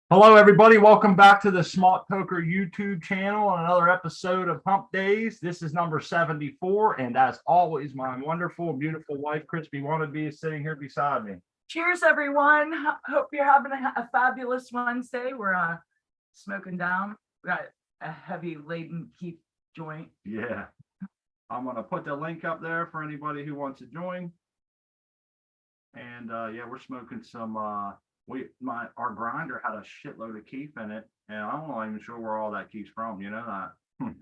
Hello, everybody. Welcome back to the Smart Poker YouTube channel on another episode of Humpdazed. This is number 74. And as always, my wonderful, beautiful wife, Crispy Wannabe, is sitting here beside me. Cheers, everyone. Hope you're having a fabulous Wednesday. We're smoking down. We got a heavy laden keep joint. Yeah. I'm going to put the link up there for anybody who wants to join. And yeah, we're smoking some our grinder had a shitload of keef in it, and I'm not even sure where all that keef's from, you know that.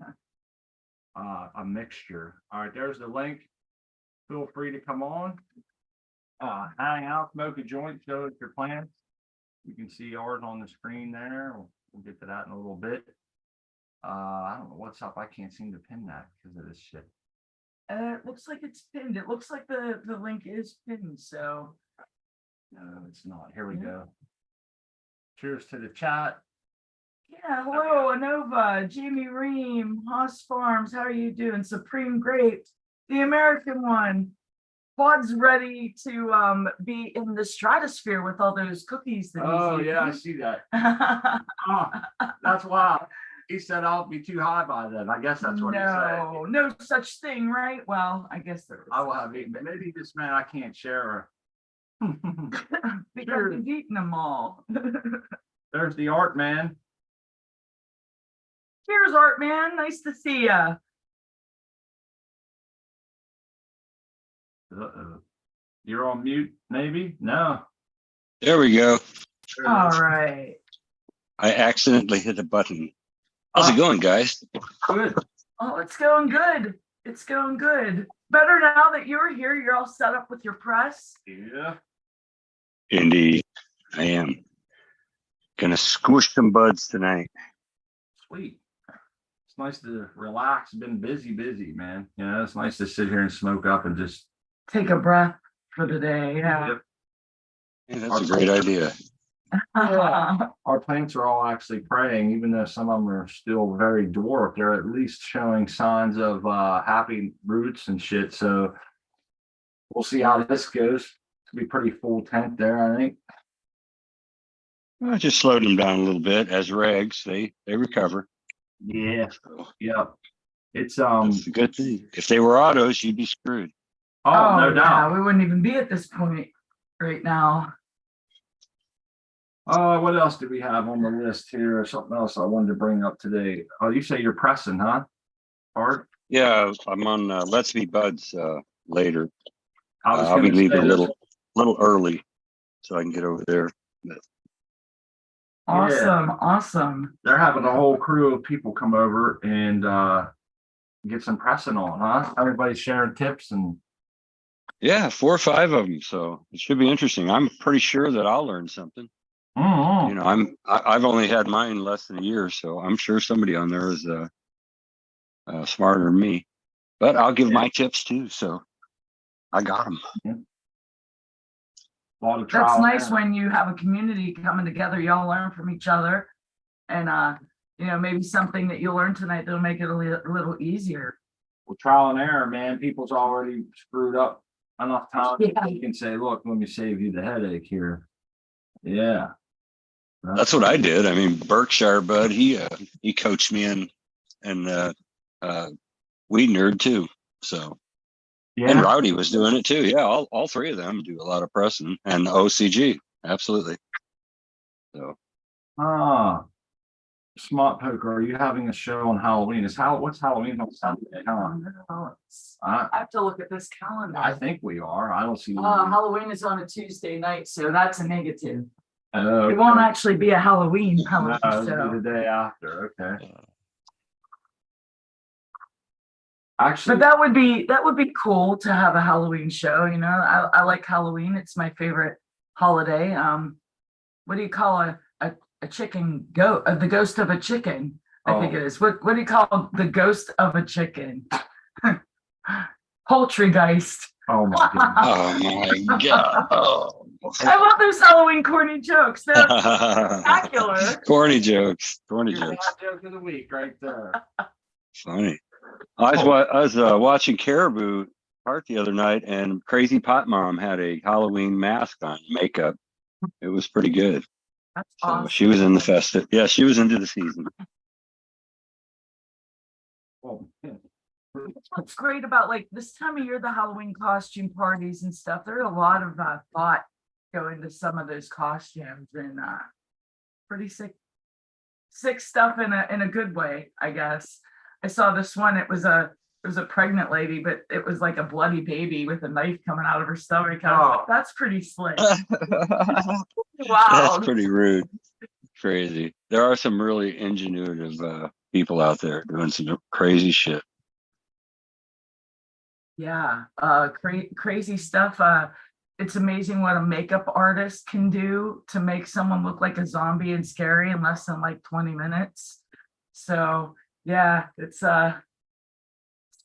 A mixture. All right, there's the link. Feel free to come on, hang out, smoke a joint, show us your plans. You can see ours on the screen there. We'll get to that in a little bit. I don't know what's up. I can't seem to pin that because of this shit. It looks like it's pinned. It looks like the link is pinned. So no, it's not. Here we go. Cheers to the chat. Yeah, hello, Anova, Jamie Ream, Haas Farms. How are you doing? Supreme Grape, the American one. Quad's ready to be in the stratosphere with all those cookies. Oh yeah, I see that. Oh, that's wild. He said I'll be too high by then. I guess that's what he said. No such thing, right? Well, I guess there is. I will have eaten, but maybe this man I can't share. Because he's eating them all. There's the art man. Cheers, art man. Nice to see you. Uh-oh. You're on mute, maybe? No. There we go. All right. I accidentally hit a button. How's it going, guys? Good. Oh, it's going good. It's going good. Better now that you're here. You're all set up with your press. Yeah. Indeed, I am. Gonna squish some buds tonight. Sweet. It's nice to relax. Been busy, man. You know, it's nice to sit here and smoke up and just take a breath for the day. Yeah. Yep. Yeah, that's a great idea. Our plants are all actually praying, even though some of them are still very dwarf. They're at least showing signs of happy roots and shit. So we'll see how this goes. It'll be pretty full tent there, I think. I just slowed them down a little bit as regs. They recover. Yeah. So Yep. It's that's a good thing. If they were autos, you'd be screwed. Oh, no doubt. We wouldn't even be at this point right now. What else do we have on the list here? Something else I wanted to bring up today. Oh, you say you're pressing, huh? Art? Yeah, I'm on Let's Be Buds later. I'll be leaving a little early so I can get over there. But Awesome. They're having a whole crew of people come over and get some pressing on, huh? Everybody's sharing tips and yeah, 4 or 5 of them. So it should be interesting. I'm pretty sure that I'll learn something. mm-hmm. You know, I've only had mine less than a year, so I'm sure somebody on there is smarter than me. But I'll give my tips too. So I got them. Yeah. A lot of trial. That's nice when you have a community coming together. Y'all learn from each other, and you know, maybe something that you'll learn tonight that'll make it a little easier. Well, trial and error, man. People's already screwed up enough time. Yeah. You can say, "Look, let me save you the headache here." Yeah. That's what I did. I mean, Berkshire Bud, he coached me and Weed Nerd too. So Yeah. and Rowdy was doing it too. Yeah, all 3 of them do a lot of pressing, and OCG, absolutely. So Smart Poker, are you having a show on Halloween? What's Halloween on Sunday? I have to look at this calendar. I think we are. I don't see. Halloween is on a Tuesday night, so that's a negative. Okay. It won't actually be a Halloween No, show. it'll be the day after. Okay. Actually, But that would be cool to have a Halloween show. You know, I like Halloween. It's my favorite holiday. What do you call a chicken goat? The ghost of a chicken. I think it is. What do you call the ghost of a chicken? Poultrygeist. oh my goodness. oh my god. Oh. I love those Halloween corny jokes. They're spectacular. Corny jokes. Your bad joke of the week, right there. Funny. I was watching Caribou Park the other night, and Crazy Pot Mom had a Halloween mask on, makeup. It was pretty good. That's So awesome. she was in the festive. Yeah, she was into the season. Well, yeah. What's great about like this time of year, the Halloween costume parties and stuff, there's a lot of thought go into some of those costumes and pretty sick stuff in a good way, I guess. I saw this one, it was a pregnant lady, but it was like a bloody baby with a knife coming out of her stomach. I was like, that's pretty slick. Wow. That's pretty rude. Crazy. There are some really ingenuitive people out there doing some crazy shit. Yeah, crazy stuff. It's amazing what a makeup artist can do to make someone look like a zombie and scary in less than like 20 minutes. So yeah, it's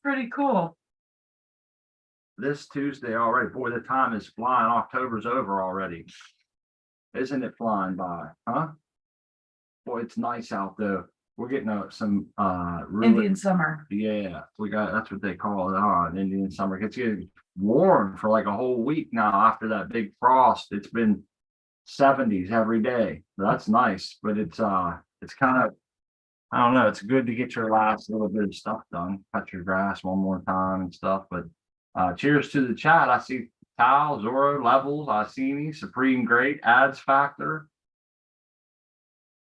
pretty cool. This Tuesday already. Boy, the time is flying. October's over already. Isn't it flying by? Huh? Boy, it's nice out though. We're getting some really, Indian summer. yeah, that's what they call it, an Indian summer. It's getting warm for like a whole week now after that big frost. It's been 70s every day. That's nice, but it's kind of, I don't know, it's good to get your last little bit of stuff done, cut your grass one more time and stuff. But cheers to the chat. I see Tile, Zorro, Levels, Iceni, Supreme Great, Ads Factor.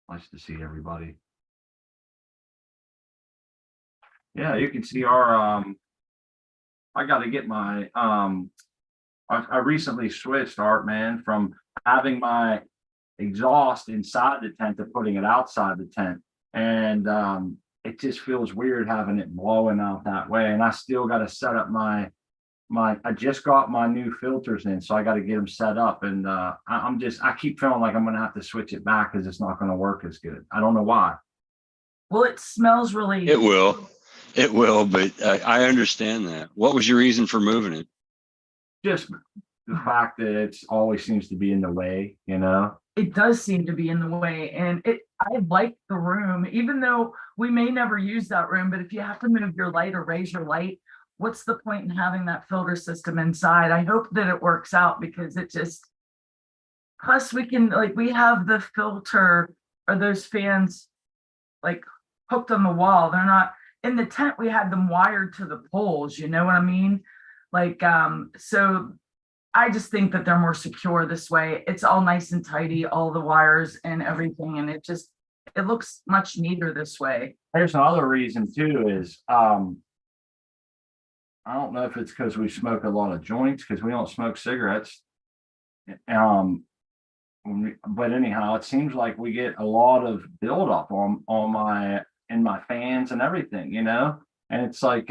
Nice to see everybody. Yeah, you can see our I got to get my I recently switched, Art Man, from having my exhaust inside the tent to putting it outside the tent. And it just feels weird having it blowing out that way. And I still got to set up my I just got my new filters in, so I got to get them set up. And I keep feeling like I'm gonna have to switch it back because it's not gonna work as good. I don't know why. Well, it smells really. It will, but I understand that. What was your reason for moving it? Just the fact that it always seems to be in the way, you know. It does seem to be in the way, and I like the room, even though we may never use that room. But if you have to move your light or raise your light, what's the point in having that filter system inside? I hope that it works out because it just. Plus, we have the filter or those fans like hooked on the wall. They're not in the tent. We had them wired to the poles. You know what I mean? Like, so I just think that they're more secure this way. It's all nice and tidy, all the wires and everything. And it looks much neater this way. There's another reason too is I don't know if it's because we smoke a lot of joints because we don't smoke cigarettes. But anyhow, it seems like we get a lot of buildup on my fans and everything, you know. And it's like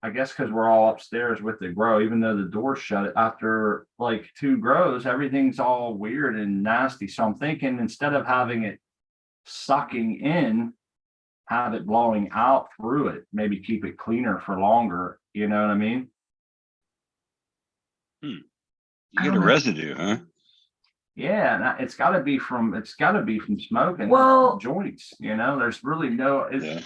I guess because we're all upstairs with the grow, even though the door's shut, after like 2 grows, everything's all weird and nasty. So I'm thinking instead of having it sucking in, have it blowing out through it, maybe keep it cleaner for longer. You know what I mean? You get a residue, huh? Yeah, and it's got to be from smoking joints. You know, there's really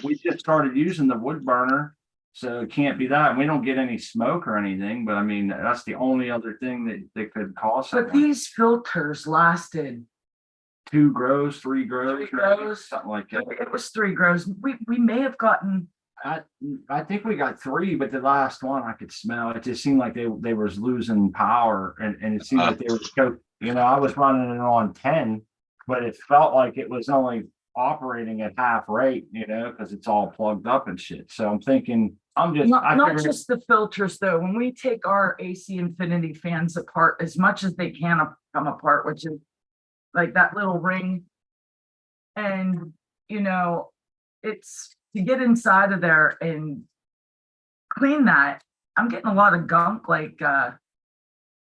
we just started using the wood burner, so it can't be that. And we don't get any smoke or anything, but I mean, that's the only other thing that could cause something. But these filters lasted 2 grows, 3 grows, 3 grows, something like that. It was 3 grows. We may have gotten. I think we got 3, but the last one I could smell. It just seemed like they was losing power, and it seemed like they were. You know, I was running it on 10, but it felt like it was only operating at half rate. You know, because it's all plugged up and shit. So I'm thinking, not just the filters though. When we take our AC Infinity fans apart as much as they can come apart, which is like that little ring, and you know, it's to get inside of there and clean that. I'm getting a lot of gunk, like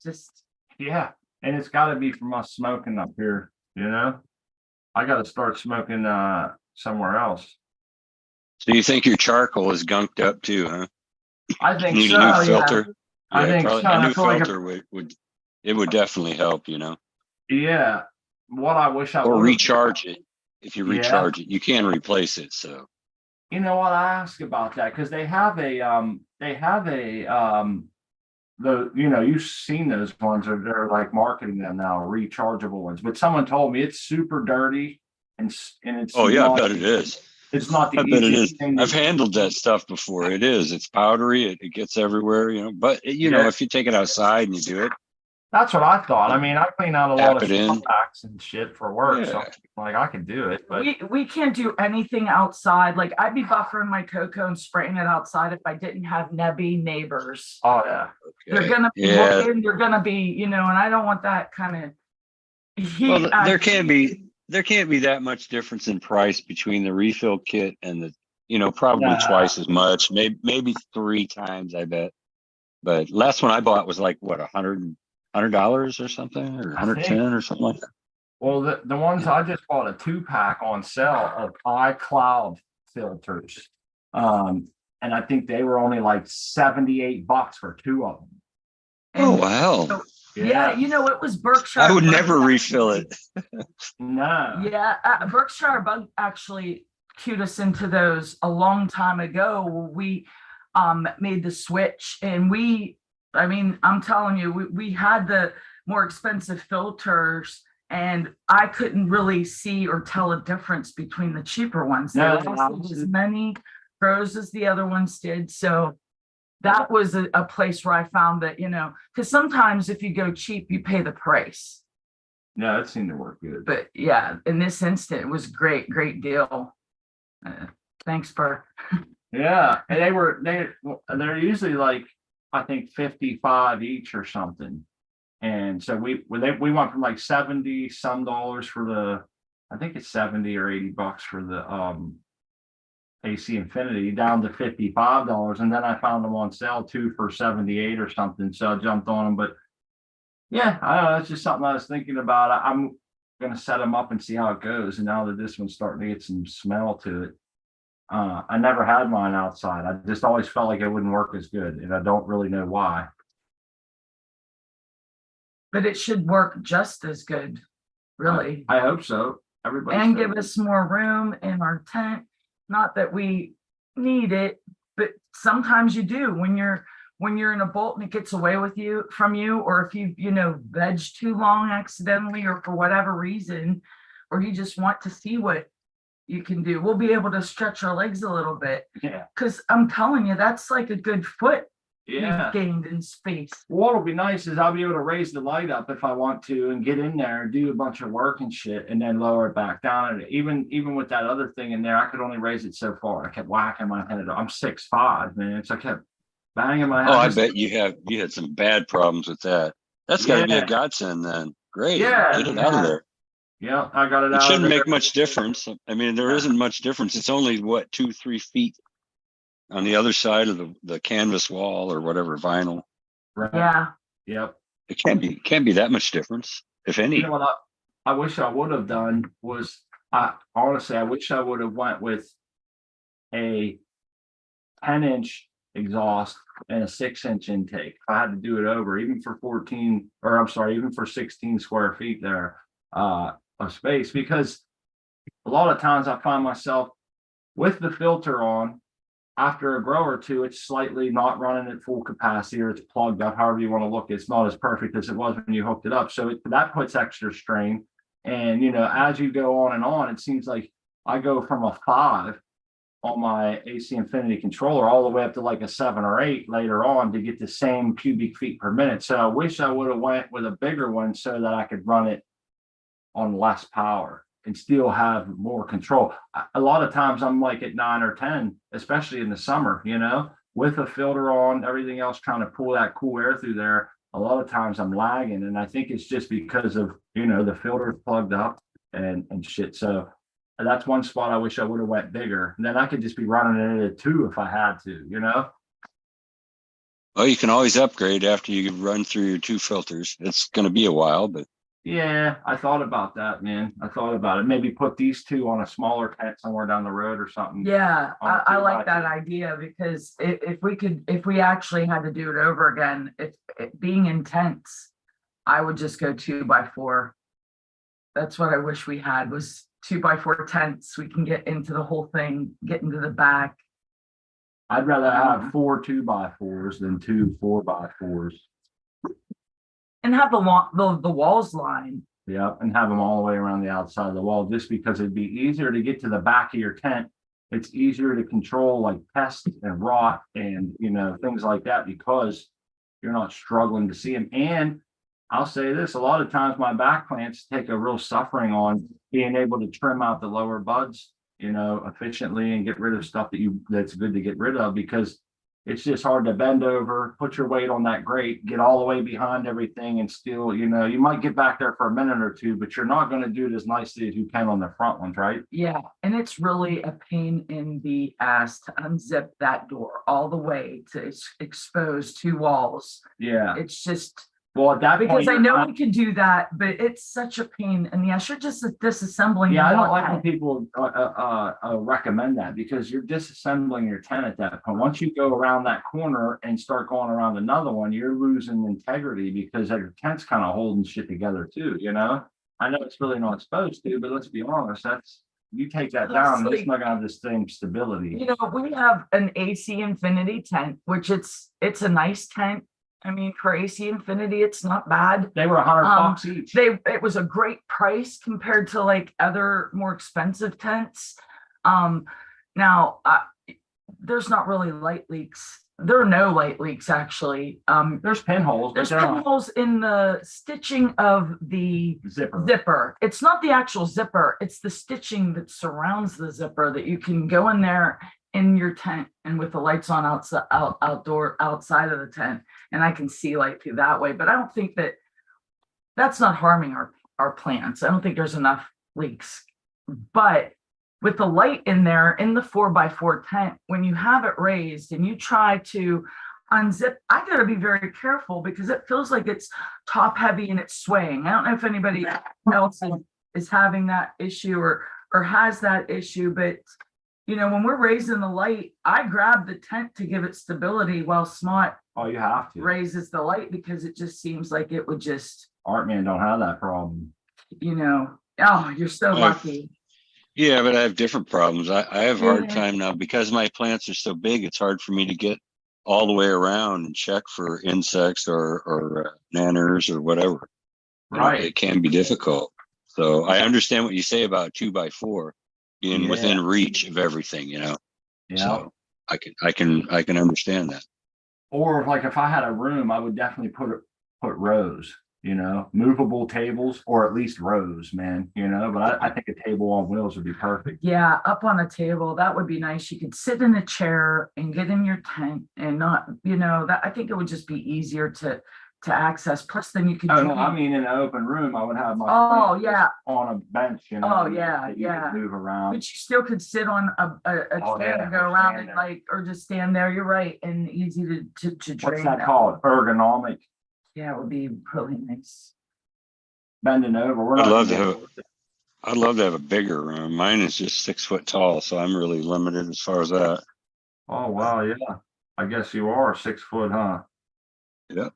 just. Yeah, and it's got to be from us smoking up here. You know, I got to start smoking somewhere else. So you think your charcoal is gunked up too, huh? I think need so. A new filter. Yeah. I think probably so. A new filter would definitely help. You know. Yeah. What I wish I or would recharge it. If you recharge it, you can replace it. So. You know what, I asked about that because they have a you've seen those ones, or they're like marketing them now, rechargeable ones. But someone told me it's super dirty and it's Oh yeah, I not bet it is. it's not the I bet it easiest is. thing I've to handled that stuff before. It is. It's powdery. It gets everywhere, But yeah. if you take it outside and you do it, That's what I thought. I mean, I clean out a lot tap of it in. packs and shit for work, so Yeah. like I can do it. But We can't do anything outside. Like I'd be buffering my cocoa and spraying it outside if I didn't have nebby neighbors. oh yeah, They're Okay. gonna be Yeah. looking, they're gonna be, and I don't want that kind of heat. Well, there can't be that much difference in price between the refill kit and probably Nah. twice as much, maybe 3 times, I bet. But last one I bought was like what, $100 or something, or I 110 think. or something like that. Well, the ones I just bought a 2-pack on sale of iCloud filters. And I think they were only like $78 for 2 of them. Oh And wow! so, yeah, it was Berkshire. I would never refill it. No. Yeah, Berkshire Bug actually cued us into those a long time ago. We made the switch, and I'm telling you, we had the more expensive filters, and I couldn't really see or tell a difference between the cheaper ones. They No, lasted as many pros as the other ones did. So that was a place where I found that, because sometimes if you go cheap, you pay the price. No, it seemed to work good. But yeah, in this instant, it was great deal. Thanks, Bert. Yeah, and they're usually like, I think 55 each or something. And so we went from like 70 some dollars for I think it's 70 or $80 for the AC Infinity, down to $55, and then I found them on sale too for 78 or something. So I jumped on them. But yeah, I don't know, it's just something I was thinking about. I'm gonna set them up and see how it goes. And now that this one's starting to get some smell to it, I never had mine outside. I just always felt like it wouldn't work as good, and I don't really know why. But it should work just as good, really. I hope so. Everybody And give us more room in our tent. Not that we need it, but sometimes you do when you're in a bolt and it gets away from you, or if you veg too long accidentally, or for whatever reason, or you just want to see what you can do. We'll be able to stretch our legs a little bit. Yeah. Because I'm telling you, that's like a good foot Yeah. we've gained in space. What'll be nice is I'll be able to raise the light up if I want to and get in there and do a bunch of work and shit, and then lower it back down. And even with that other thing in there, I could only raise it so far. I kept whacking my head. I'm 6'5", man. So I kept banging my head. Oh, I bet you had some bad problems with that. That's got to be a godsend then. Great. Yeah. Get it out of there. Yeah, I got it It out. shouldn't make much difference. I mean, there isn't much difference. It's only what, 2-3 feet on the other side of the canvas wall or whatever, vinyl. Right. Yeah. Yep. It can't be that much difference, if any. You know what I wish I would have done was, I wish I would have went with a 10-inch exhaust and a 6-inch intake. If I had to do it over, even for 16 square feet there of space, because a lot of times I find myself with the filter on, after a grow or two, it's slightly not running at full capacity, or it's plugged up, however you want to look. It's not as perfect as it was when you hooked it up. So that puts extra strain. And, as you go on and on, it seems like I go from a 5 on my AC Infinity controller all the way up to like a 7 or 8 later on to get the same cubic feet per minute. So I wish I would have went with a bigger one so that I could run it on less power and still have more control. A lot of times I'm like at 9 or 10, especially in the summer, with a filter on, everything else trying to pull that cool air through there. A lot of times I'm lagging, and I think it's just because of, the filter's plugged up and shit. So that's one spot I wish I would have went bigger. And then I could just be running it at a 2 if I had to, Well, you can always upgrade after you run through your 2 filters. It's going to be a while, but yeah, I thought about that, man. I thought about it. Maybe put these 2 on a smaller tent somewhere down the road or something. Yeah, I like that idea, because if we actually had to do it over again, if being intense, I would just go 2x4. That's what I wish we had, was 2x4 tents. We can get into the whole thing, get into the back. I'd rather have 4 2x4s than 2 4x4s. And have the walls lined. Yep, and have them all the way around the outside of the wall, just because it'd be easier to get to the back of your tent. It's easier to control like pests and rot and, you know, things like that, because you're not struggling to see them. And I'll say this, a lot of times my back plants take a real suffering on being able to trim out the lower buds, you know, efficiently and get rid of stuff that's good to get rid of, because it's just hard to bend over, put your weight on that grate, get all the way behind everything, and still, you know, you might get back there for a minute or two, but you're not going to do it as nicely as you can on the front ones, right? Yeah, and it's really a pain in the ass to unzip that door all the way to expose 2 walls. Yeah. It's just, Well, at that point, because I know we can do that, but it's such a pain in the ass. You're just disassembling. yeah, I don't your like when tent. people recommend that, because you're disassembling your tent at that point. Once you go around that corner and start going around another one, you're losing integrity, because your tent's kind of holding shit together too, you know? I know it's really not supposed to, but let's be honest, you take that down, and it's not gonna have the same stability. You know, we have an AC Infinity tent, which it's a nice tent. I mean, for AC Infinity, it's not bad. They were $100 each. It was a great price compared to like other more expensive tents. Now there's not really light leaks. There are no light leaks actually. There's pinholes, but There's they're not pinholes in the stitching of the zipper. It's not the actual zipper. It's the stitching that surrounds the zipper that you can go in there in your tent and with the lights on outside of the tent, and I can see light through that way. But I don't think that's not harming our plants. I don't think there's enough leaks. But with the light in there in the 4x4 tent, when you have it raised and you try to unzip, I got to be very careful, because it feels like it's top heavy and it's swaying. I don't know if anybody else is having that issue or has that issue, but you know, when we're raising the light, I grab the tent to give it stability while Smart you have to. raises the light, because it just seems like it would just, Art Man don't have that problem. you know, oh, you're so lucky. Yeah, but I have different problems. I have a hard Yeah. time now, because my plants are so big. It's hard for me to get all the way around and check for insects or nanners or whatever. Right. It can be difficult. So I understand what you say about 2x4 being within reach of everything, you know. Yeah. So I can understand that. Or like if I had a room, I would definitely put rows, you know, movable tables, or at least rows, man, you know. But I think a table on wheels would be perfect. Yeah, up on a table, that would be nice. You could sit in a chair and get in your tent and not, you know, that I think it would just be easier to access. Plus, then you could. Oh no, I mean in an open room, I would have my on a bench, you know. Oh yeah, that you could move around. But you still could sit on a chair and go around and like, or just stand there. You're right, and easy to drain. What's that called? Ergonomic. Yeah, it would be really nice. Bending over. I'd love to have a bigger room. Mine is just 6 foot tall, so I'm really limited as far as that. Oh wow, yeah. I guess you are 6 foot, huh? Yeah,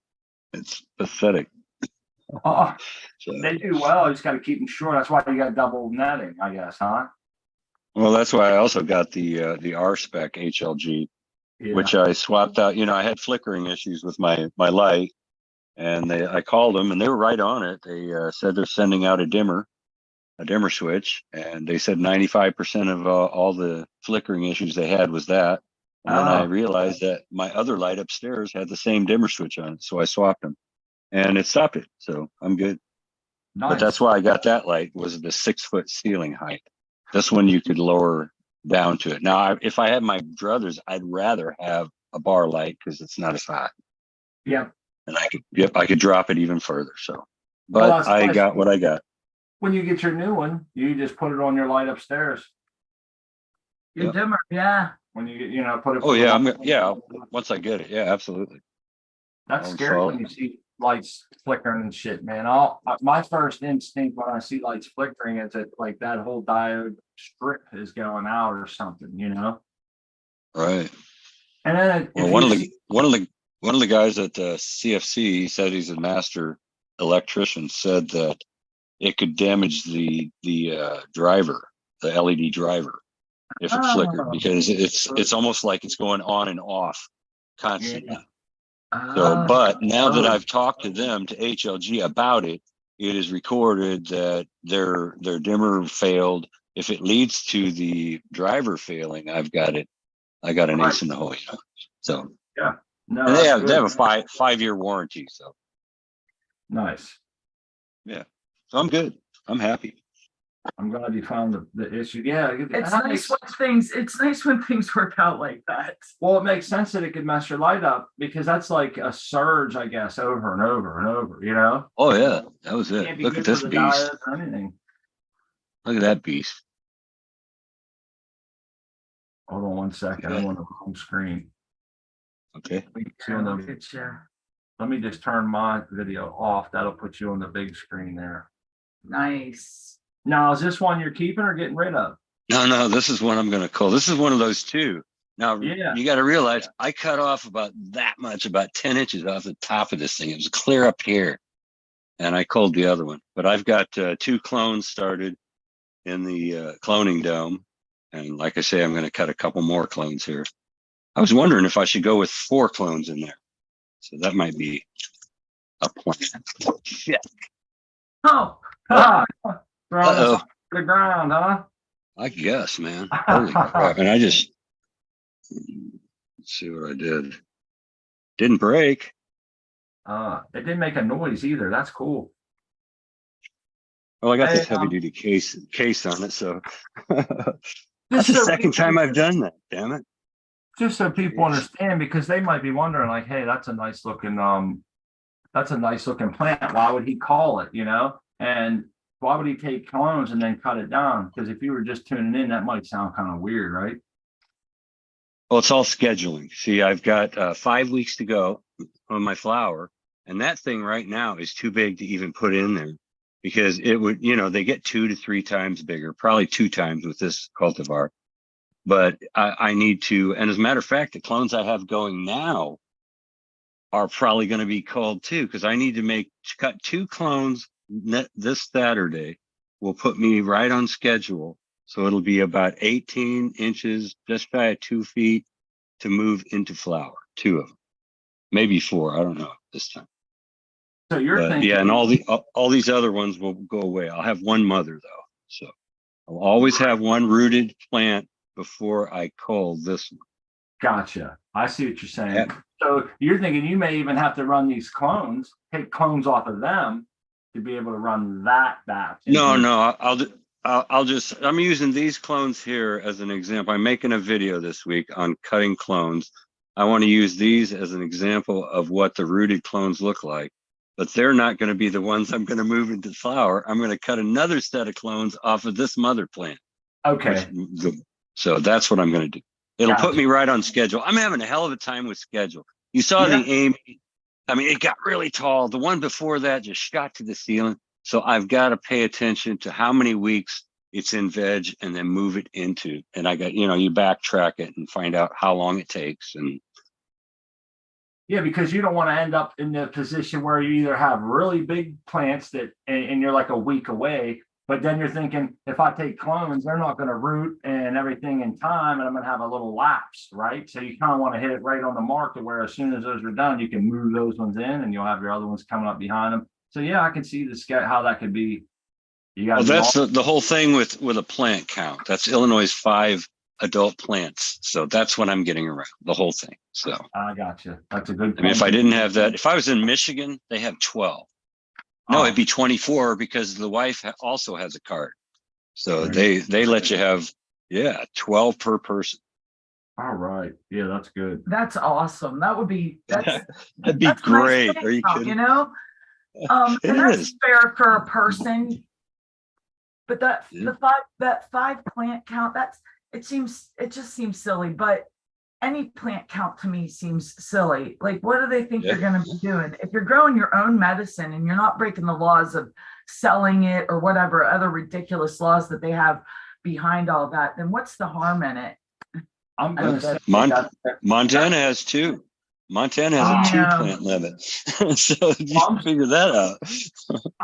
it's pathetic. Oh, So, they do well. You just got to keep them short. That's why you got double netting, I guess, huh? well, that's why I also got the R spec HLG, which I swapped out. You know, I had flickering issues with my light, and I called them, and they were right on it. They said they're sending out a dimmer switch, and they said 95% of all the flickering issues they had was that. And then I realized that my other light upstairs had the same dimmer switch on it, so I swapped them, and it stopped it. So I'm good. Nice. But that's why I got that light, was the 6 foot ceiling height. This one you could lower down to it. Now, if I had my druthers, I'd rather have a bar light, because it's not as hot. Yep. And I could drop it even further. So, but I got what I got. When you get your new one, you just put it on your light upstairs. Your dimmer, yeah. When you get, you know, put it. Oh yeah, once I get it, yeah, absolutely. That's scary when you see lights flickering and shit, man. My first instinct when I see lights flickering is that like that whole diode strip is going out or something, you know. Right. And then one of the guys at CFC, he said he's a master electrician, said that it could damage the driver, the LED driver. if it flickered, Oh, because it's almost like it's going on and off constantly. So, oh, but now that Oh. I've talked to them, to HLG about it, it is recorded that their dimmer failed. If it leads to the driver failing, I got an Right. ace in the hole. You know? So, Yeah. No, and they that's have good. a 5-year warranty. So Nice. yeah, so I'm good. I'm happy. I'm glad you found the issue. Yeah. it's that nice makes- when it's nice when things work out like that. Well, it makes sense that it could mess your light up because that's like a surge, I guess, over and over and over, you know? Oh yeah, that was Can't it. be Look good at for this the beast. diodes or anything. Look at that beast. Hold on one second. I'm on the home screen. Okay. See on Look the- at you. Let me just turn my video off. That'll put you on the big screen there. Nice. Now, is this one you're keeping or getting rid of? No, this is one I'm going to call. This is one of those two. Now, Yeah. you got to realize I cut off about that much, about 10 inches off the top of this thing. It was clear up here. And I culled the other one. But I've got 2 clones started in the cloning dome. And like I say, I'm going to cut a couple more clones here. I was wondering if I should go with 4 clones in there. So that might be a plan. Shit. Oh, Ah, throwing us Uh-oh. off the ground, huh? I guess, man. Holy crap. And let's see what I did. Didn't break. It didn't make a noise either. That's cool. Well, I got this Hey, heavy duty case on it. So Just that's the so second people- time I've done that. Damn it. Just so people Yes. understand, because they might be wondering, like, hey, that's a nice looking plant. Why would he call it, you know? And why would he take clones and then cut it down? Because if you were just tuning in, that might sound kind of weird, right? Well, it's all scheduling. See, I've got 5 weeks to go on my flower, and that thing right now is too big to even put in there because it would, they get 2 to 3 times bigger, probably 2 times with this cultivar. But I need to, and as a matter of fact, the clones I have going now are probably going to be culled too, because I need to cut 2 clones this Saturday. Will put me right on schedule. So it'll be about 18 inches, just shy of 2 feet to move into flower. 2 of them, maybe 4. I don't know this time. So you're But thinking, yeah, and all these other ones will go away. I'll have one mother though, so I'll always have one rooted plant before I cull this one. gotcha. I see what you're saying. Yeah. So you're thinking you may even have to run these clones, take clones off of them to be able to run that batch. No, I'm using these clones here as an example. I'm making a video this week on cutting clones. I want to use these as an example of what the rooted clones look like, but they're not going to be the ones I'm going to move into flower. I'm going to cut another set of clones off of this mother plant. Okay. So that's what I'm going to do. It'll Gotcha. put me right on schedule. I'm having a hell of a time with schedule. You saw Yeah. the Amy. I mean, it got really tall. The one before that just shot to the ceiling. So I've got to pay attention to how many weeks it's in veg and then move it into. And I got, you backtrack it and find out how long it takes. And Yeah, because you don't want to end up in the position where you either have really big plants and you're like a week away, but then you're thinking, if I take clones, they're not going to root and everything in time, and I'm going to have a little lapse, right? So you kind of want to hit it right on the mark to where as soon as those are done, you can move those ones in and you'll have your other ones coming up behind them. So yeah, I can see how that could be. You got that's the whole thing with a plant count. That's Illinois' 5 adult plants. So that's what I'm getting around, the whole thing. So I got you. That's a good. I mean, if I didn't have that, if I was in Michigan, they have 12. No, it'd be 24 because the wife also has a card. So they let you have, 12 per person. All right. Yeah, that's good. that's awesome. That'd be That'd be that's a nice great. plant Are you count, kidding? It and that's is. fair for a person. But Yeah. that 5 plant count, it just seems silly, but any plant count to me seems silly. Like, what do they think Yeah. they're going to be doing? If you're growing your own medicine and you're not breaking the laws of selling it or whatever other ridiculous laws that they have behind all that, then what's the harm in it? I'm going to say Montana has 2. Montana has a 2 plant limit. So you can figure that out.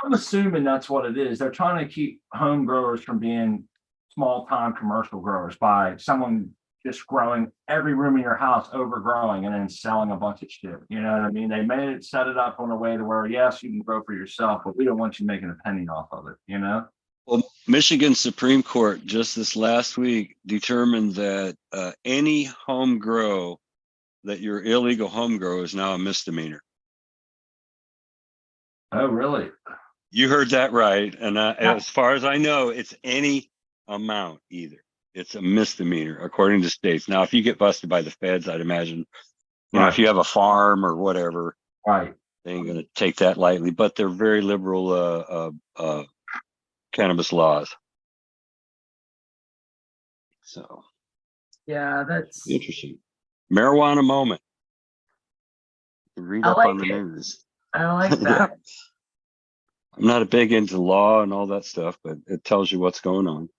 I'm assuming that's what it is. They're trying to keep home growers from being small time commercial growers, by someone just growing every room in your house, overgrowing, and then selling a bunch of shit. You know what I mean? They made it, set it up in a way to where, yes, you can grow for yourself, but we don't want you making a penny off of it, you know? Well, Michigan Supreme Court just this last week determined that any home grow that your illegal home grow is now a misdemeanor. Oh, really? You heard that right. And as far as I know, it's any amount either. It's a misdemeanor according to states. Now, if you get busted by the feds, I'd imagine, you know, if you have a farm or whatever, Right. they ain't going to take that lightly, but they're very liberal cannabis laws. So Yeah, that's, interesting. Marijuana moment. Read I up like on the it. news. I like that. I'm not a big into law and all that stuff, but it tells you what's going on.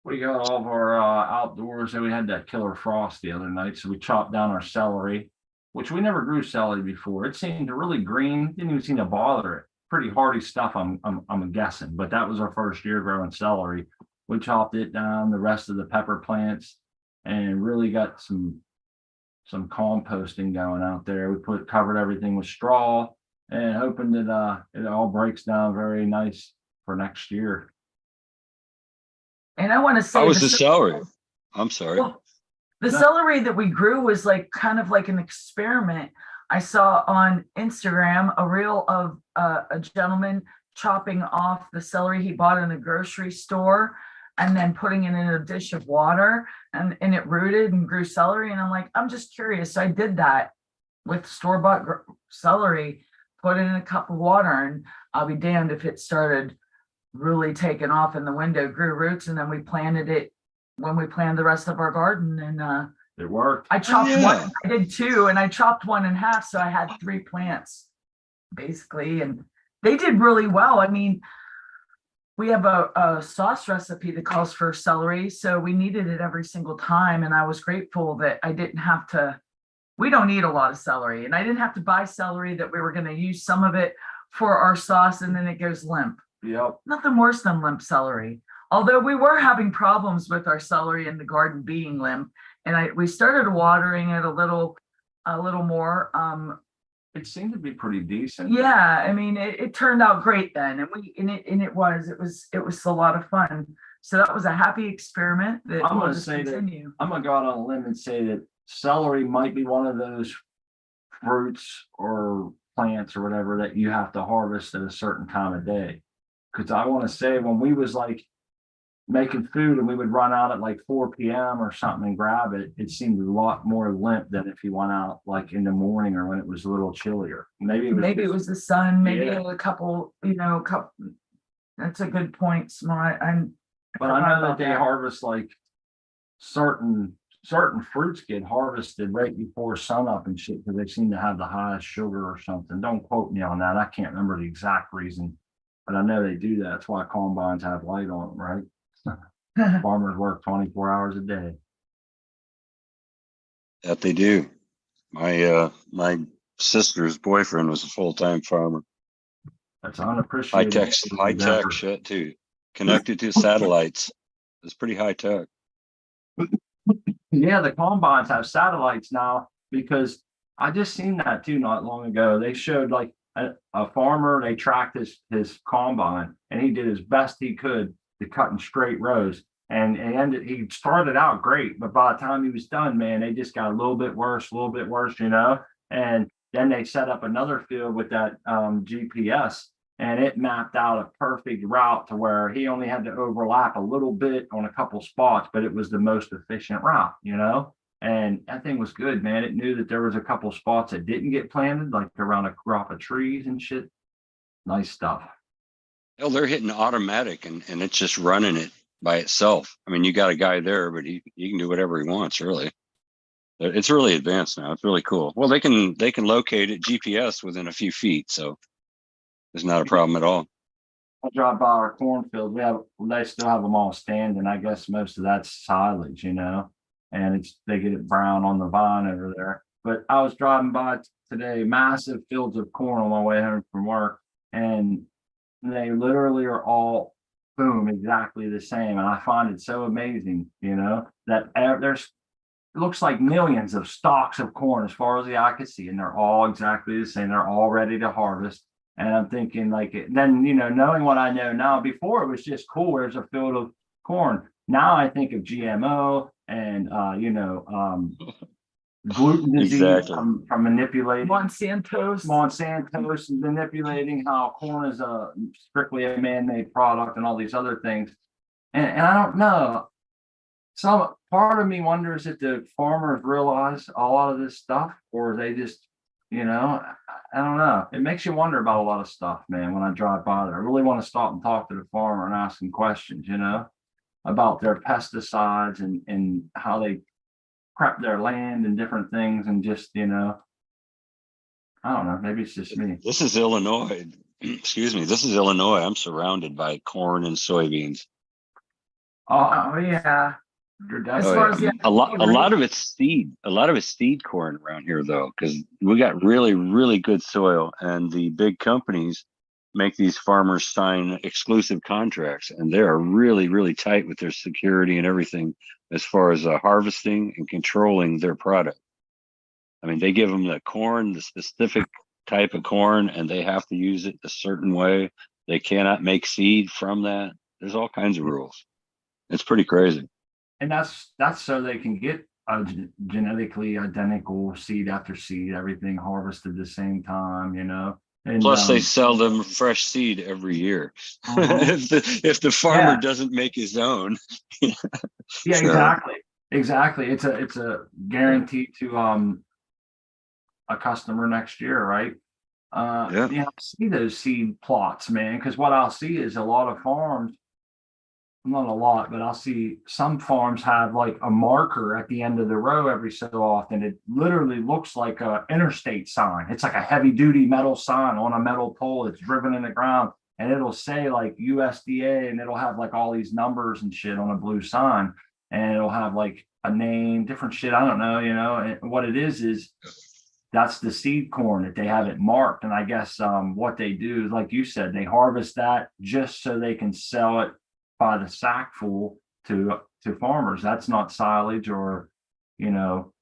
We got all of our outdoors, and we had that killer frost the other night, so we chopped down our celery, which we never grew celery before. It seemed really green, didn't even seem to bother it. Pretty hardy stuff, I'm guessing, but that was our first year growing celery. We chopped it down, the rest of the pepper plants, and really got some composting going out there. We covered everything with straw and hoping that it all breaks down very nice for next year. And I want to say How was the celery? I'm sorry. Well, the celery that we grew was like kind of like an experiment. I saw on Instagram a reel of a gentleman chopping off the celery he bought in a grocery store and then putting it in a dish of water, and it rooted and grew celery. And I'm like, I'm just curious. So I did that with store-bought celery, put it in a cup of water, and I'll be damned if it started really taken off in the window, grew roots, and then we planted it when we planted the rest of our garden. And it worked. I chopped one, I did two, and I chopped one in half, so I had 3 plants basically, and they did really well. I mean, we have a sauce recipe that calls for celery, so we needed it every single time, and I was grateful that I didn't have to. We don't eat a lot of celery, and I didn't have to buy celery, that we were going to use some of it for our sauce, and then it goes limp. Yep. Nothing worse than limp celery. Although we were having problems with our celery in the garden being limp, and we started watering it a little more. It seemed to be pretty decent. Yeah, I mean, it turned out great then, and it was a lot of fun. So that was a happy experiment that I'm we'll gonna just say that continue. I'm gonna go out on a limb and say that celery might be one of those fruits or plants or whatever that you have to harvest at a certain time of day. Because I want to say when we was like making food and we would run out at like 4 p.m. or something and grab it, it seemed a lot more limp than if you went out like in the morning or when it was a little chillier. Maybe Maybe it was the sun, maybe Yeah. a couple. That's a good point, Smart. But I know that they harvest like certain fruits get harvested right before sunup and shit because they seem to have the highest sugar or something. Don't quote me on that. I can't remember the exact reason, but I know they do that. That's why combines have light on them, right? Farmers work 24 hours a day. That they do. My sister's boyfriend was a full-time farmer. That's unappreciated. High tech shit too. Connected to satellites. It's pretty high tech. Yeah, the combines have satellites now because I just seen that too not long ago. They showed like a farmer, they tracked his combine and he did as best he could to cut in straight rows. And he started out great, but by the time he was done, man, they just got a little bit worse, you know. And then they set up another field with that GPS, and it mapped out a perfect route to where he only had to overlap a little bit on a couple spots, but it was the most efficient route, you know. And that thing was good, man. It knew that there was a couple spots that didn't get planted, like around a crop of trees and shit. Nice stuff. Oh, they're hitting automatic and it's just running it by itself. I mean, you got a guy there, but he can do whatever he wants, really. It's really advanced now. It's really cool. Well, they can locate it GPS within a few feet, so it's not a problem at all. I drive by our cornfield. They still have them all standing. I guess most of that's silage, you know, and they get it brown on the vine over there. But I was driving by today, massive fields of corn on my way home from work, and they literally are all boom, exactly the same. And I find it so amazing, that there's, it looks like millions of stalks of corn as far as the eye can see, and they're all exactly the same. They're all ready to harvest. And I'm thinking like then, knowing what I know now, before it was just cool. There's a field of corn. Now I think of GMO and, gluten disease Exactly. from manipulating Monsanto's. Monsanto's manipulating how corn is strictly a man-made product and all these other things. And I don't know. Some part of me wonders if the farmers realize a lot of this stuff, or they just, I don't know. It makes you wonder about a lot of stuff, man. When I drive by there, I really want to stop and talk to the farmer and ask them questions, about their pesticides and how they prep their land and different things, and just, I don't know, maybe it's just me. This is Illinois. Excuse me. This is Illinois. I'm surrounded by corn and soybeans. Oh yeah. As Oh, far yeah. as the A lot of it's seed. A lot of it's seed corn around here, though, because we got really, really good soil, and the big companies make these farmers sign exclusive contracts, and they are really, really tight with their security and everything as far as harvesting and controlling their product. I mean, they give them the corn, the specific type of corn, and they have to use it a certain way. They cannot make seed from that. There's all kinds of rules. It's pretty crazy. And that's so they can get a genetically identical seed after seed, everything harvested the same time, And Plus, they sell them fresh seed every year. Uh-huh. If the farmer Yeah. doesn't make his own, Yeah, so, exactly. It's a guarantee to a customer next year, right? yeah. I see those seed plots, man, because what I'll see is a lot of farms, not a lot, but I'll see some farms have like a marker at the end of the row every so often. It literally looks like a interstate sign. It's like a heavy duty metal sign on a metal pole that's driven in the ground, and it'll say like USDA, and it'll have like all these numbers and shit on a blue sign, and it'll have like a name, different shit. I don't know, and what it is that's the seed corn that they have it marked. And I guess what they do is, like you said, they harvest that just so they can sell it by the sackful to farmers. That's not silage or, what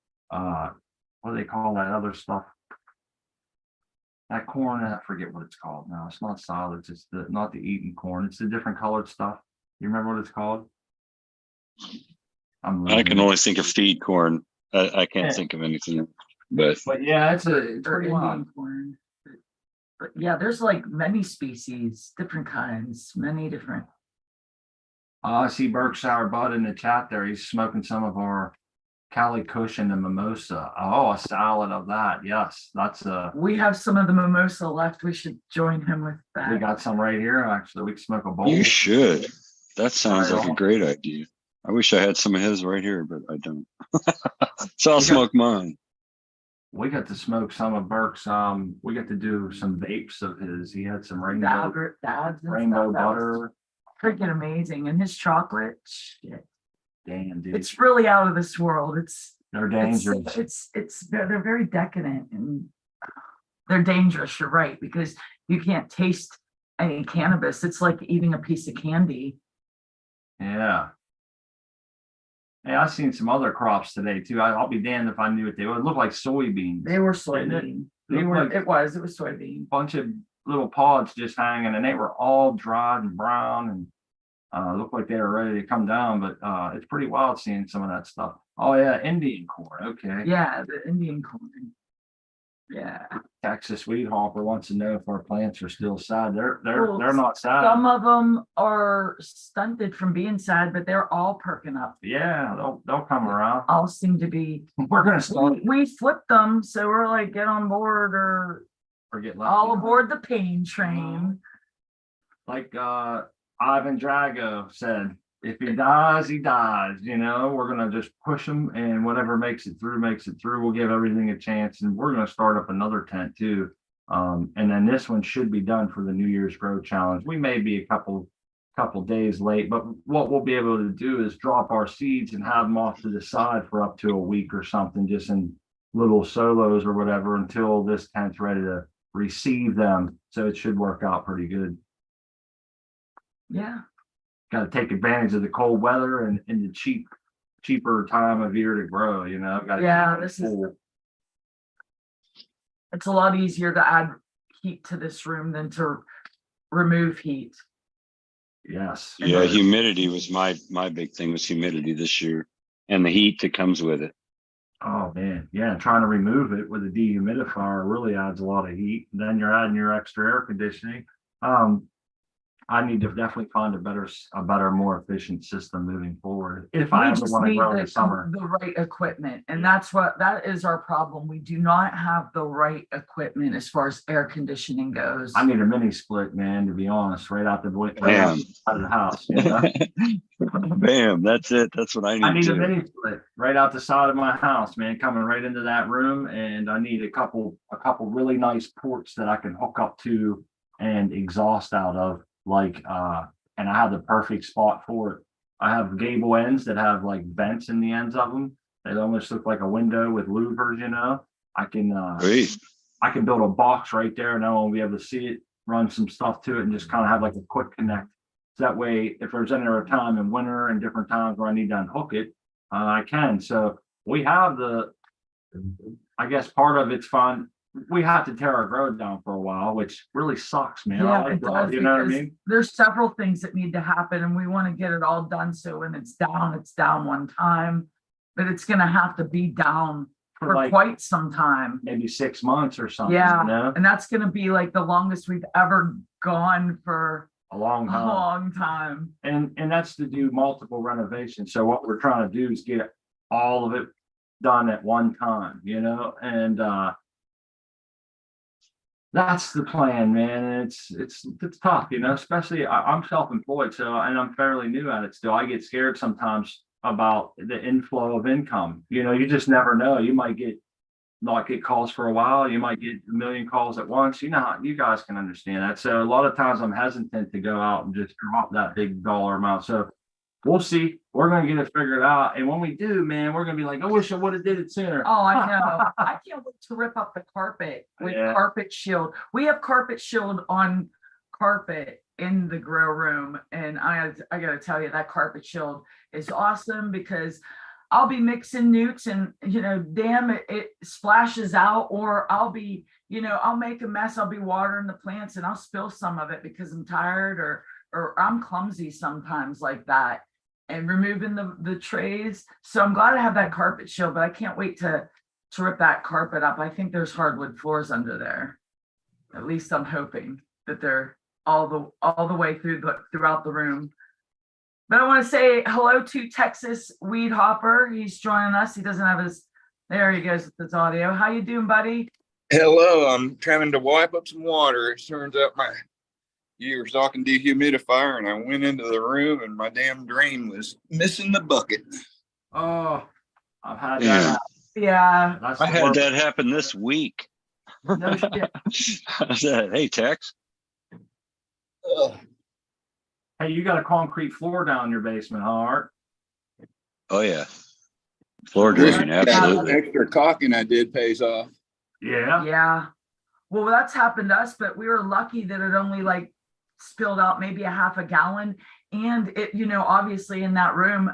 do they call that other stuff? That corn, I forget what it's called now. It's not silage. It's not the eaten corn. It's the different colored stuff. You remember what it's called? I can only think of feed corn. I can't think of anything. But yeah, it's or pretty Indian wild. corn. But yeah, there's like many species, different kinds, many different. I see Berkshire Bud in the chat there. He's smoking some of our Cali Kush and the mimosa. Oh, a salad of that. Yes, that's We have some of the mimosa left. We should join him with that. we got some right here. Actually, we can smoke a bowl. you should. That sounds Right like a on. great idea. I wish I had some of his right here, but I don't. So I'll smoke mine. We got to smoke some of Burke's. We got to do some vapes of his. He had some The rainbow dabs and rainbow stuff. That was butter. freaking amazing. And his chocolate, shit, Damn, dude, it's really out of this world. they're dangerous. They're very decadent and they're dangerous. You're right, because you can't taste any cannabis. It's like eating a piece of candy. Yeah. Hey, I seen some other crops today too. I'll be damned if I knew what they would. It looked like soybeans. They were Didn't it? soybean. Looked like It was soybean. bunch of little pods just hanging, and they were all dried and brown, and looked like they were ready to come down. But it's pretty wild seeing some of that stuff. Oh yeah, Indian corn. Okay. Yeah, the Indian corn. Yeah. Texas weed hopper wants to know if our plants are still sad. They're Well, not sad. Some of them are stunted from being sad, but they're all perking up. Yeah, they'll come around. All seem to be. We're gonna start We flipped them, so we're like, get on board or or get all left. aboard the pain train. Like Ivan Drago said, if he dies, he dies. We're gonna just push him, and whatever makes it through, makes it through. We'll give everything a chance, and we're gonna start up another tent too. And then this one should be done for the New Year's Grow Challenge. We may be a couple days late, but what we'll be able to do is drop our seeds and have them off to the side for up to a week or something, just in little solos or whatever, until this tent's ready to receive them. So it should work out pretty good. Yeah. got to take advantage of the cold weather and the cheaper time of year to grow. You know, got to Yeah, keep it this is- cool. It's a lot easier to add heat to this room than to remove heat. Yes. Yeah, humidity was my big thing was humidity this year and the heat that comes with it. Oh man, yeah. Trying to remove it with a dehumidifier really adds a lot of heat. Then you're adding your extra air conditioning. I need to definitely find a better, more efficient system moving forward. If I We ever just want to need grow in the summer. the right equipment, and Yeah. that is our problem. We do not have the right equipment as far as air conditioning goes. I need a mini split, man, to be honest, right out Bam. of the house. You know? Bam, that's it. That's what I I need need a to. mini split right out the side of my house, man, coming right into that room. And I need a couple really nice ports that I can hook up to and exhaust out of, and I have the perfect spot for it. I have gable ends that have like vents in the ends of them. They almost look like a window with louvers, you know. I can Great. I can build a box right there and I won't be able to see it, run some stuff to it and just kind of have like a quick connect. So that way, if there's any other time in winter and different times where I need to unhook it, I can. So we have I guess part of it's fun. We have to tear our grow down for a while, which really sucks, man. I Yeah, like it grow, does, you know what I because mean? there's several things that need to happen and we want to get it all done. So when it's down one time, but it's gonna have to be down for like quite some time. maybe 6 months or something, Yeah, you know, and that's gonna be like the longest we've ever gone for a long a time. long time. And that's to do multiple renovations. So what we're trying to do is get all of it done at one time, you know, and that's the plan, man. And it's tough, you know, especially I'm self-employed, so and I'm fairly new at it still. I get scared sometimes about the inflow of income. You know, you just never know. You might not get calls for a while. You might get a million calls at once. You know how you guys can understand that. So a lot of times I'm hesitant to go out and just drop that big dollar amount. So we'll see. We're gonna get it figured out. And when we do, man, we're gonna be like, I wish I would have did it sooner. Oh, I know. I can't wait to rip up the carpet with Yeah. carpet shield. We have carpet shield on carpet in the grow room. And I gotta tell you, that carpet shield is awesome because I'll be mixing newts and, you know, damn it splashes out, or I'll be, you know, I'll make a mess. I'll be watering the plants and I'll spill some of it because I'm tired or I'm clumsy sometimes like that, and removing the trays. So I'm glad I have that carpet shield, but I can't wait to rip that carpet up. I think there's hardwood floors under there. At least I'm hoping that they're all the way throughout the room. But I want to say hello to Texas Weed Hopper. He's joining us. He doesn't have there he goes with his audio. How you doing, buddy? Hello, I'm trying to wipe up some water. It turns out you were talking dehumidifier, and I went into the room and my damn drain was missing the bucket. Oh, I've had Yeah. that. Yeah. That's I the had worst. that happen this week. No shit. I said, hey, Tex. Ugh. Hey, you got a concrete floor down in your basement, huh, Art? Oh yeah. Floor Yeah. drain, absolutely. Extra caulking I did pays off. Yeah. Yeah. Well, that's happened to us, but we were lucky that it only like spilled out maybe a half a gallon. And it, you know, obviously in that room,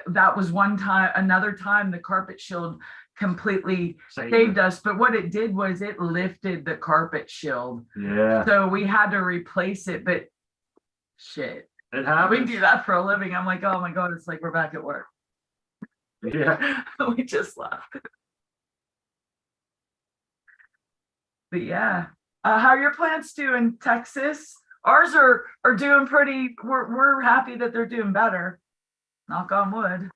that was one time. Another time the carpet shield completely saved us. But what it did was it lifted the carpet shield. Yeah. So we had to replace it. But shit, It happens. we do that for a living. I'm like, oh my God, it's like we're back at work. Yeah. We just left. But yeah, how are your plants doing, Texas? Ours are doing pretty. We're happy that they're doing better. Knock on wood.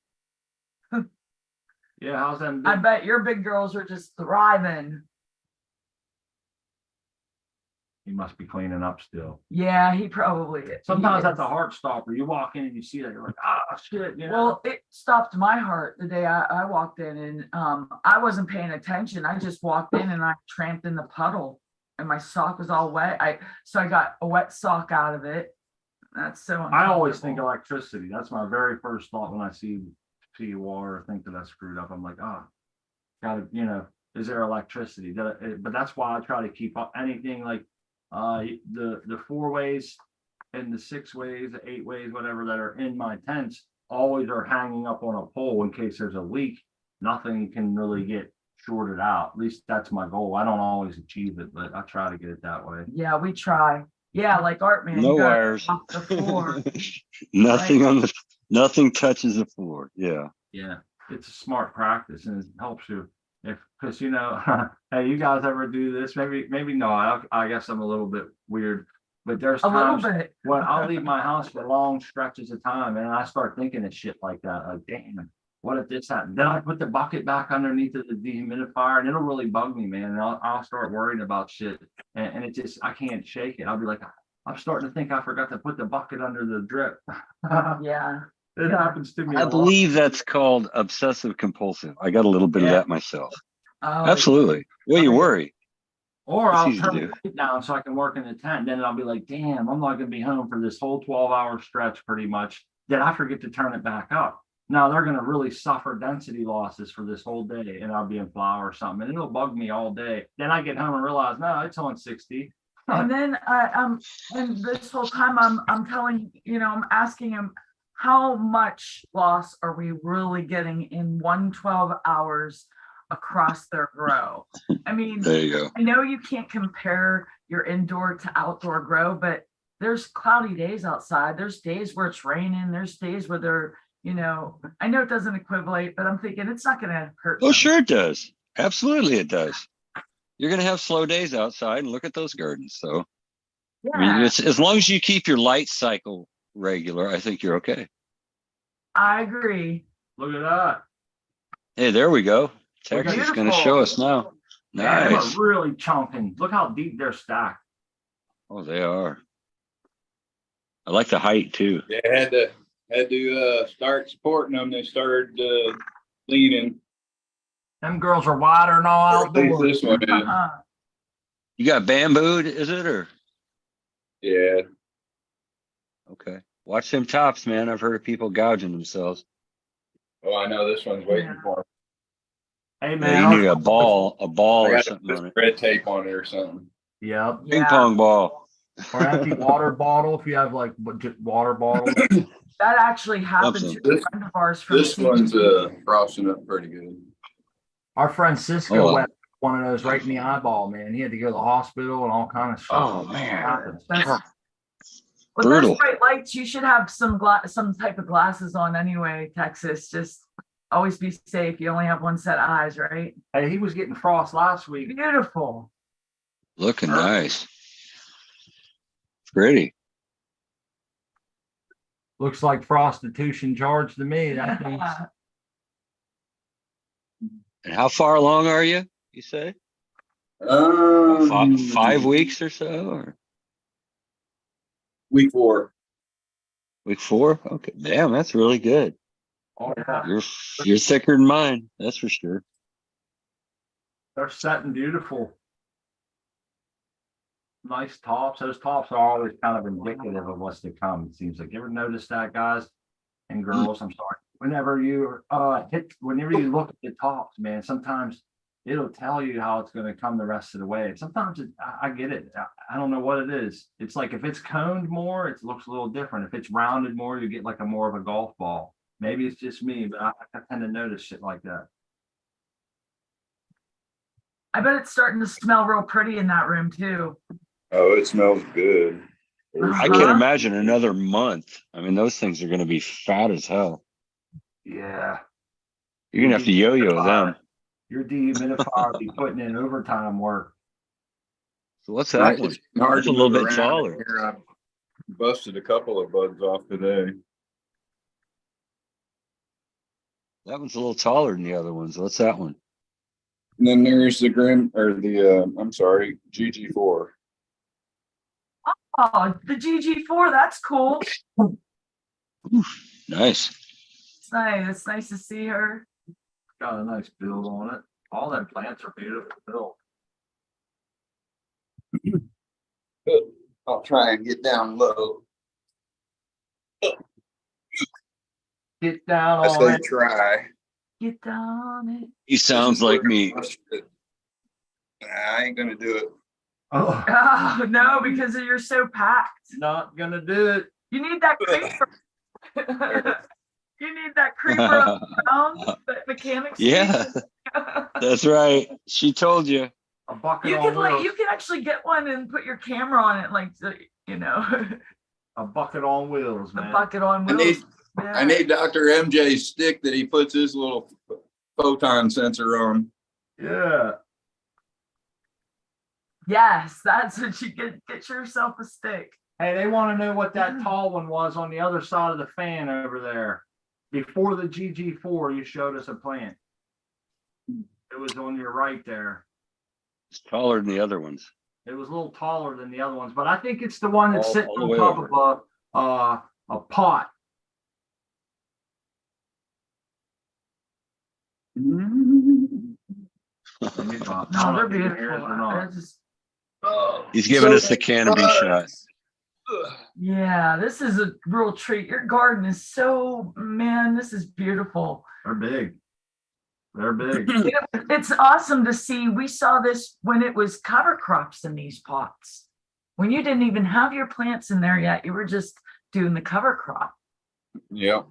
Yeah. How's them? I bet your big girls are just thriving. He must be cleaning up still. Yeah, he probably is. Sometimes He that's a is. heart stopper. You walk in and you see that, you're like, ah, shit. You know? Well, it stopped my heart the day I walked in, and I wasn't paying attention. I just walked in and I tramped in the puddle, and my sock was all wet. So I got a wet sock out of it. That's so. I always think uncomfortable. electricity. That's my very first thought when I see water. Think that I screwed up. I'm like, gotta, is there electricity? But that's why I try to keep up anything like the four ways and the 6 ways, the 8 ways, whatever that are in my tents always are hanging up on a pole in case there's a leak. Nothing can really get shorted out. At least that's my goal. I don't always achieve it, but I try to get it that way. Yeah, we try. Yeah, like Art Man. No you gotta wires. off the floor. Nothing on the, nothing touches the floor. Yeah. Yeah, it's a smart practice and it helps you if, because you know, hey, you guys ever do this? Maybe no. I guess I'm a little bit weird, but there's A little times bit. when I'll leave my house for long stretches of time and I start thinking of shit like that. Like, damn, what if this happened? Then I put the bucket back underneath of the dehumidifier and it'll really bug me, man. And I'll start worrying about shit and it just, I can't shake it. I'll be like, I'm starting to think I forgot to put the bucket under the drip. Yeah. It happens to me. I a lot. believe that's called obsessive compulsive. I got a little bit of Yeah. that myself. Oh, Absolutely. Well, you worry. Or It's I'll easy to turn do. it down so I can work in the tent. Then I'll be like, damn, I'm not gonna be home for this whole 12-hour stretch pretty much. Then I forget to turn it back up. Now they're gonna really suffer density losses for this whole day and I'll be in flower or something. And it'll bug me all day. Then I get home and realize, no, it's on 60. And then and this whole time I'm telling, I'm asking him, how much loss are we really getting in 112 hours across their grow? I mean, There you go. I know you can't compare your indoor to outdoor grow, but there's cloudy days outside. There's days where it's raining. There's days where they're, I know it doesn't equivalate, but I'm thinking it's not going to hurt. Oh, them. sure it does. Absolutely it does. You're going to have slow days outside and look at those gardens. So, I mean, Yeah, it's, as long as you keep your light cycle regular, I think you're okay. I agree. Look at that. Hey, there we go. We got- Texas is going to Beautiful. show us now. Man, they Nice. are really chunking. Look how deep they're stacked. Oh, they are. I like the height too. Yeah, had to start supporting them. They started leaning. Them girls are wider and all At least outdoors. this one is. You got bambooed, is it, or? Yeah. Okay. Watch them tops, man. I've heard of people gouging themselves. Oh, I know this one's waiting Yeah. for Hey Yeah, man, you need a ball me. or I got to something put on it. red tape on it or something. Yep. Ping Yeah, pong ball. Or empty water bottle if you have like just water bottles. that actually happened to Something. a friend of ours from This one's frosting up pretty good. Our friend Cisco Oh. went one of those right in the eyeball, man. He had to go to the hospital and all kind of shit. Oh, man. That's- With Brutal. those bright lights, you should have some type of glasses on anyway, Texas. Just always be safe. You only have one set of eyes, right? Hey, he was getting frost last week. Beautiful. Looking nice. Pretty. Looks like prostitution charge to me. That means And how far along are you? You say Um, 5 weeks or so, or week 4. week 4? Okay, damn, that's really good. oh, yeah. You're thicker than mine, that's for sure. They're setting beautiful. Nice tops. Those tops are always kind of indicative of what's to come. It seems like. You ever notice that, guys and girls? I'm sorry. Whenever you whenever you look at the tops, man, sometimes it'll tell you how it's going to come the rest of the way. Sometimes I get it. I don't know what it is. It's like if it's coned more, it looks a little different. If it's rounded more, you get like a more of a golf ball. Maybe it's just me, but I tend to notice shit like that. I bet it's starting to smell real pretty in that room too. Oh, it smells good. I can't imagine another month. I mean, those things are going to be fat as hell. Yeah. You're going to have to yo-yo them. Your dehumidifier will be putting in overtime work. So what's that one? It's hard That's to a little move bit around taller. here. I busted a couple of buds off today. That one's a little taller than the other ones. What's that one? And then there's the GG4. Oh, the GG4, that's cool. Nice. It's nice. It's nice to see her. Got a nice build on it. All them plants are beautiful built. I'll try and get down low. Get down I on say it. try. Get down it. He sounds like me. Nah, I ain't gonna do it. Oh, Oh, no, because you're so packed. not gonna do it. You need that creeper. You need that creeper on the ground that mechanics Yeah, use. that's right. She told you. A bucket You on could wheels. you could actually get one and put your camera on it, like you know, A bucket on wheels, the man. bucket on I need, wheels. I need Dr. MJ's stick that he puts his little photon sensor on. Yeah. Yes, that's what you get. Get yourself a stick. Hey, they want to know what that tall one was on the other side of the fan over there. Before the GG4, you showed us a plant. It was on your right there. It's taller than the other ones. It was a little taller than the other ones, but I think it's the one that's sitting All the on way top over. of a pot. No, they're beautiful. He's giving us the canopy shot. Yeah, this is a real treat. Your garden is so, man, this is beautiful. They're big. They're big. It's awesome to see. We saw this when it was cover crops in these pots. When you didn't even have your plants in there yet, you were just doing the cover crop. Yeah.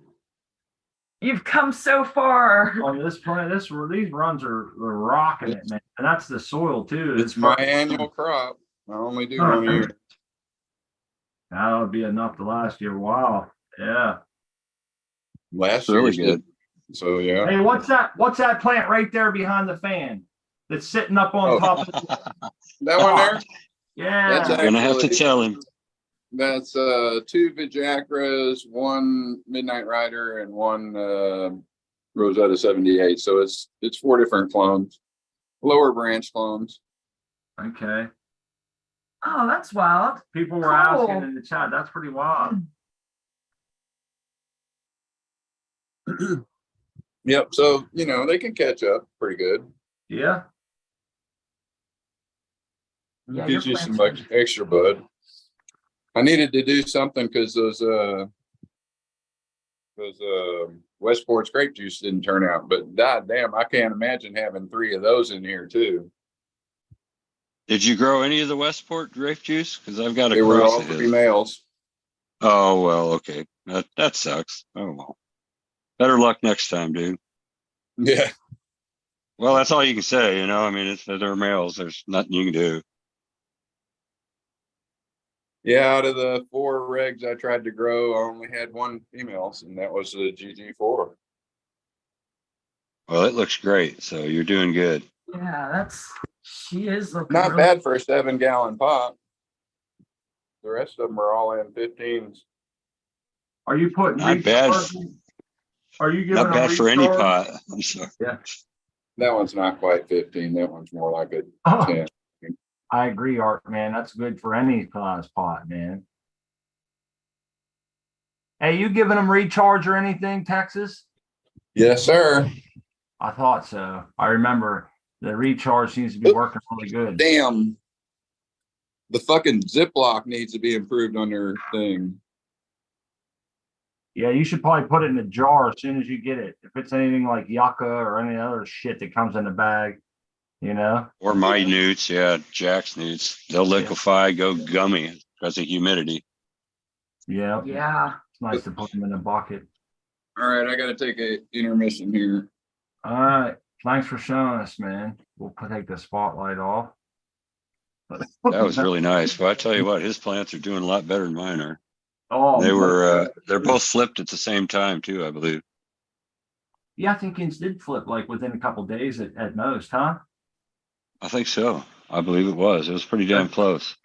You've come so far. On this plant, these runs are rocking it, man. And that's the soil too. It's my annual crop. I only do one a year. That would be enough to last you a while. Yeah. Last Really year's good. So yeah. Hey, what's that plant right there behind the fan that's sitting up on top of the, That one there? yeah. That's You're gonna have to actually- tell him. That's 2 Vijacras, 1 Midnight Rider, and 1 Rosetta 78. So it's 4 different clones, lower branch clones. Okay. Oh, that's wild. People were Cool. asking in the chat. That's pretty wild. Yep. So they can catch up pretty good. Yeah. Yeah, Gives your you some plants are- extra bud. I needed to do something because those Westport's grape juice didn't turn out, but god damn, I can't imagine having 3 of those in here too. Did you grow any of the Westport grape juice? Because I've got a They were cross all of his. females. Oh well, okay. That sucks. Oh well. Better luck next time, dude. Yeah. Well, that's all you can say, I mean, if they're males, there's nothing you can do. Yeah, out of the 4 regs I tried to grow, I only had 1 females, and that was the GG4. Well, it looks great, so you're doing good. Yeah, she is looking Not really- bad for a 7-gallon pot. The rest of them are all in 15s. Are you putting Not bad. Are you giving Not bad them for any recharge? pot. I'm sorry. Yeah. That one's not quite 15. That one's more like a Oh, 10. I agree, Art, man. That's good for any size pot, man. Hey, you giving them recharge or anything, Texas? Yes, sir. I thought so. I remember the recharge seems to be working really good. Damn. The fucking Ziploc needs to be improved on their thing. Yeah, you should probably put it in a jar as soon as you get it. If it's anything like yucca or any other shit that comes in the bag, Or my newts, yeah, Jack's newts. They'll liquefy, go gummy because of humidity. Yeah. Yeah. It's nice to put them in a bucket. All right, I got to take a intermission here. All right. Thanks for showing us, man. We'll take the spotlight off. That was really nice. But I tell you what, his plants are doing a lot better than mine are. Oh, They're both flipped at the same time too, I believe. yeah, I think Kings did flip like within a couple days at most, huh? I think so. I believe it was. It was pretty damn close.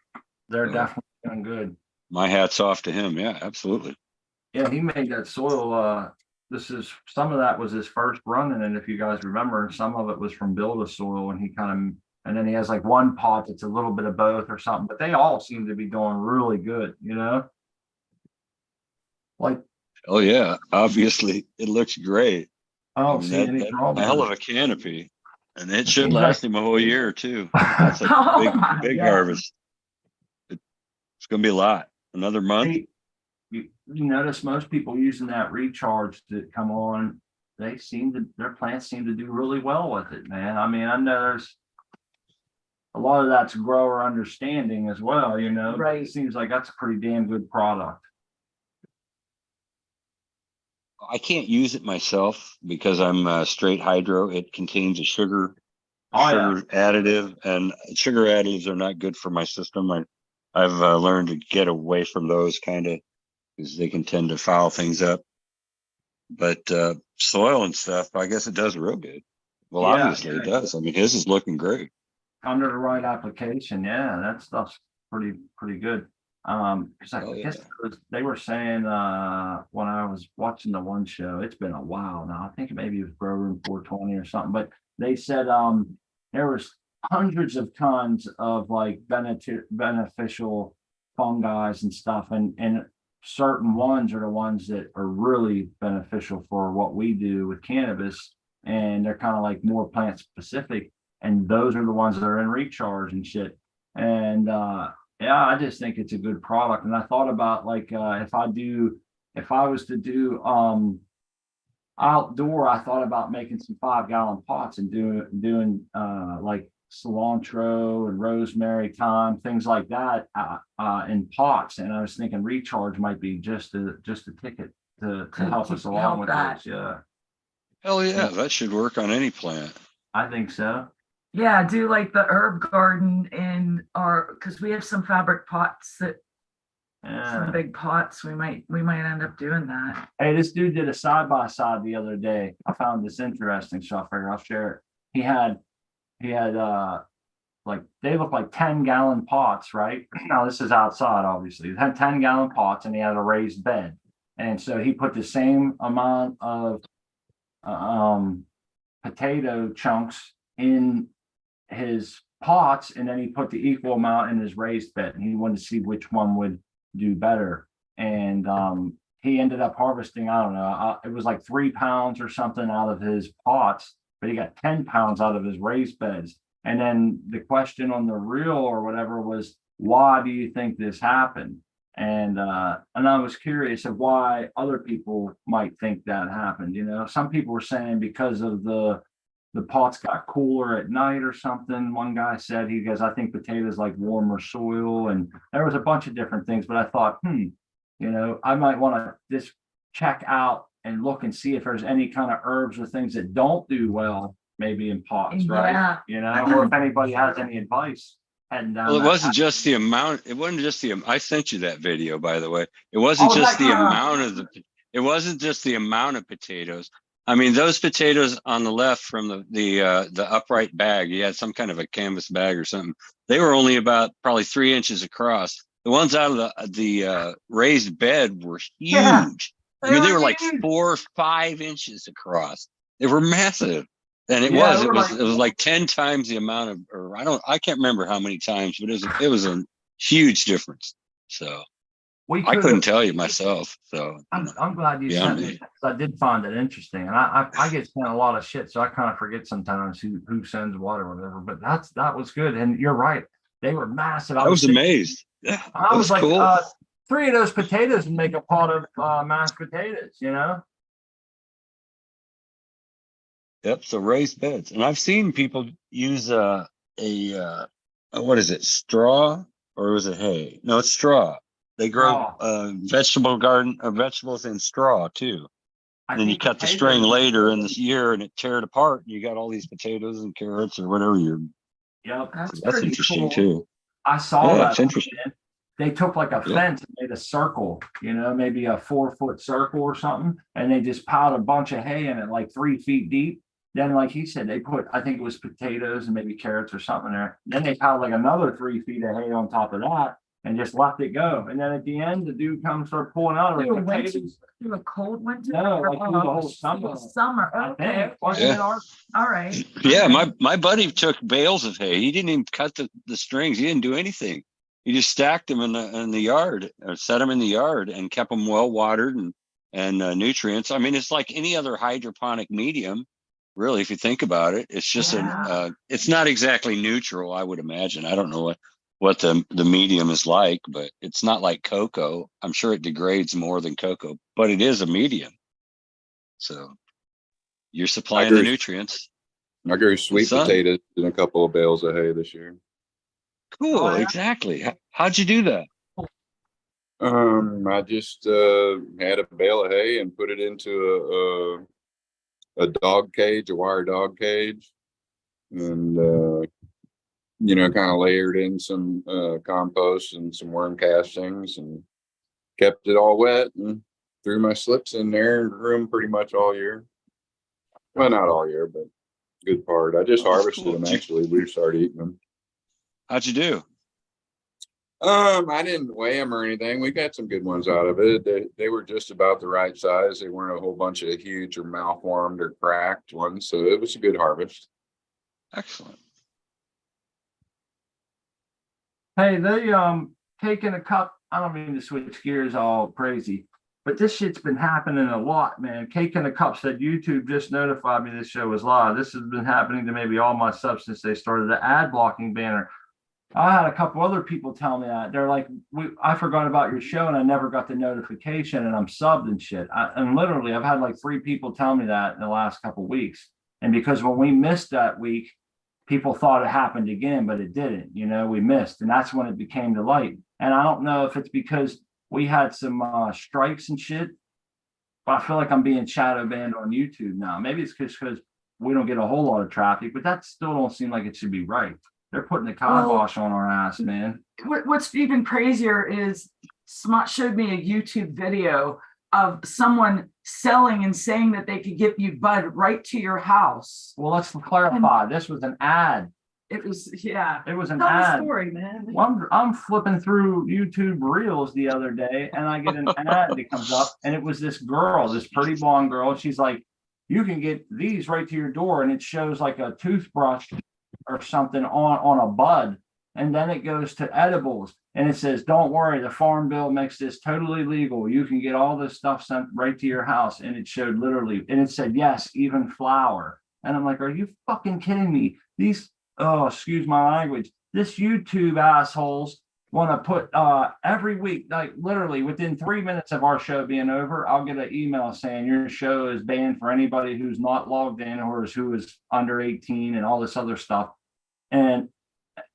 They're Yeah. definitely doing good. My hat's off to him. Yeah, absolutely. Yeah, he made that soil. Some of that was his first run, and then if you guys remember, some of it was from Build a Soil, and and then he has like one pot that's a little bit of both or something, but they all seem to be doing really good, Like, Oh yeah, obviously it looks great. I don't see That- any that's problem. a hell of a canopy, and it should Seems last like- him a whole year or two. That's a Oh my big God. harvest. It's gonna be a lot. Another month. Hey, you notice most people using that recharge to come on, their plants seem to do really well with it, man. I mean, I know a lot of that's grower understanding as well, you know? Right. It seems like that's a pretty damn good product. I can't use it myself because I'm straight hydro. It contains a sugar Oh, yeah. additive, and sugar additives are not good for my system. I've learned to get away from those kind of because they can tend to foul things up. But soil and stuff, I guess it does real good. Well, Yeah, obviously it does. I mean, his is looking great. under the right application, yeah, that stuff's pretty good. 'Cause I Oh, yeah. guess they were saying when I was watching the one show, it's been a while now. I think maybe it was Grow Room 420 or something, but they said there was hundreds of tons of like beneficial fungi and stuff, and certain ones are the ones that are really beneficial for what we do with cannabis, and they're kind of like more plant specific, and those are the ones that are in recharge and shit. And yeah, I just think it's a good product. And I thought about like if I was to do outdoor, I thought about making some 5-gallon pots and doing like cilantro and rosemary, thyme, things like that in pots. And I was thinking recharge might be just a ticket to help us along help with that. this. Yeah, Hell yeah, that should work on any plant. I think so. Yeah, do like the herb garden in our, because we have some fabric pots some Yeah. big pots. We might end up doing that. Hey, this dude did a side by side the other day. I found this interesting, so I figured I'll share it. He had like they look like 10-gallon pots, right? Now this is outside, obviously. He had 10-gallon pots and he had a raised bed. And so he put the same amount of potato chunks in his pots, and then he put the equal amount in his raised bed, and he wanted to see which one would do better. And he ended up harvesting, I don't know, it was like 3 pounds or something out of his pots, but he got 10 pounds out of his raised beds. And then the question on the reel or whatever was, why do you think this happened? And I was curious of why other people might think that happened. You know, some people were saying because of the pots got cooler at night or something. One guy said, he goes, I think potatoes like warmer soil, and there was a bunch of different things. But I thought, you know, I might want to just check out and look and see if there's any kind of herbs or things that don't do well, maybe in pots, right? Yeah. You know, or if anybody has any advice heading down. Well, it that wasn't just the amount. It wasn't just the. I sent you that video, by the way. It wasn't Oh, just the yeah. amount of the. It wasn't just the amount of potatoes. I mean, those potatoes on the left from the upright bag. You had some kind of a canvas bag or something. They were only about probably 3 inches across. The ones out of the raised bed were huge. Yeah, I mean, they were like huge. 4 or 5 inches across. They were massive. And it Yeah, was, they it were was, like- it was like 10 times the amount of, or I can't remember how many times, but it was a huge difference. So I couldn't tell you myself. So I'm glad you Yeah, sent man. me, 'cause I did find it interesting, and I get sent a lot of shit, so I kind of forget sometimes who sends what or whatever. But that was good, and you're right, they were massive. I was amazed. Yeah, I that was like, cool. 3 of those potatoes would make a pot of mashed potatoes, you know. Yep. So raised beds, and I've seen people use what is it, straw or was it hay? No, it's straw. They grow vegetables in straw too. I And then you think cut the potatoes- string later in this year, and it tear it apart, and you got all these potatoes and carrots or whatever you're. Yep, That's That's pretty interesting cool. too. I saw Yeah, that. it's interesting. They took like a Yeah. fence and made a circle, you know, maybe a 4-foot circle or something, and they just piled a bunch of hay in it, like 3 feet deep. Then, like he said, they put, I think it was potatoes and maybe carrots or something there. Then they piled like another 3 feet of hay on top of that and just left it go. And then at the end, the dude comes start pulling out of Through a the winter, potatoes. through a cold winter? No, like through the whole summer. Summer, I okay. think. Wasn't Yeah. it, Art? All right. Yeah, Okay. my buddy took bales of hay. He didn't even cut the strings. He didn't do anything. He just stacked them in the yard, or set them in the yard, and kept them well watered and nutrients. I mean, it's like any other hydroponic medium, really. If you think about it, it's just Yeah. it's not exactly neutral, I would imagine. I don't know what the medium is like, but it's not like cocoa. I'm sure it degrades more than cocoa, but it is a medium. So you're supplying the agree. nutrients. I grew sweet sun. potatoes and a couple of bales of hay this year. Cool, Oh, yeah? exactly. How'd you do that? I just had a bale of hay and put it into a dog cage, a wire dog cage, and kind of layered in some compost and some worm castings and kept it all wet and threw my slips in there and grew them pretty much all year. Well, not all year, but good part. I just Oh, that's harvested cool. them actually. We started eating them. How'd you do? I didn't weigh them or anything. We got some good ones out of it. They were just about the right size. They weren't a whole bunch of huge or malformed or cracked ones. So it was a good harvest. Excellent. Hey, they cake in a cup. I don't mean to switch gears all crazy, but this shit's been happening a lot, man. Cake in a cup said YouTube just notified me this show was live. This has been happening to maybe all my subs since they started the ad blocking banner. I had a couple other people tell me that they're like, I forgot about your show and I never got the notification and I'm subbed and shit. And literally, I've had like 3 people tell me that in the last couple of weeks. And because when we missed that week, people thought it happened again, but it didn't. We missed, and that's when it became to light. And I don't know if it's because we had some strikes and shit, but I feel like I'm being shadow banned on YouTube now. Maybe it's because we don't get a whole lot of traffic, but that still don't seem like it should be right. They're putting the kibosh on our ass, man. What's even crazier is Smart showed me a YouTube video of someone selling and saying that they could get you bud right to your house. Well, let's clarify. This was an ad. It was, yeah. It was an Tell the ad. story, man. Well, I'm flipping through YouTube Reels the other day, and I get an ad that comes up, and it was this girl, this pretty blonde girl. And she's like, "You can get these right to your door," and it shows like a toothbrush or something on a bud, and then it goes to edibles, and it says, "Don't worry, the Farm Bill makes this totally legal. You can get all this stuff sent right to your house." And it showed literally, and it said, "Yes, even flour." And I'm like, "Are you fucking kidding me?" Oh, excuse my language. This YouTube assholes want to put every week, like literally within 3 minutes of our show being over, I'll get an email saying your show is banned for anybody who's not logged in or who is under 18 and all this other stuff.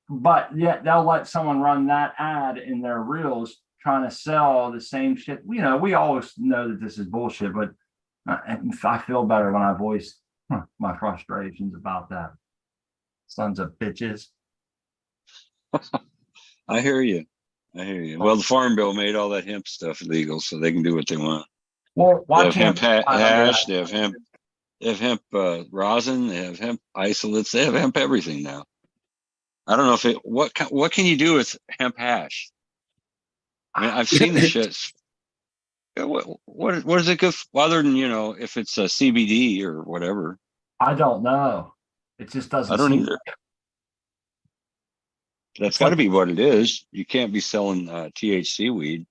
But yet they'll let someone run that ad in their reels trying to sell the same shit. We always know that this is bullshit, but I feel better when I voice my frustrations about that. Sons of bitches. I hear you. Well, the Farm Bill made all that hemp stuff illegal, so they can do what they want. Well, They have hemp hash, they have hemp rosin, they have hemp isolates, they have hemp everything now. I don't know if what can you do with hemp hash? I mean, I've seen the shit. What is it good for, other than if it's a CBD or whatever? I don't know. It just doesn't. I don't seem either. That's got to be what it is. You can't be selling THC weed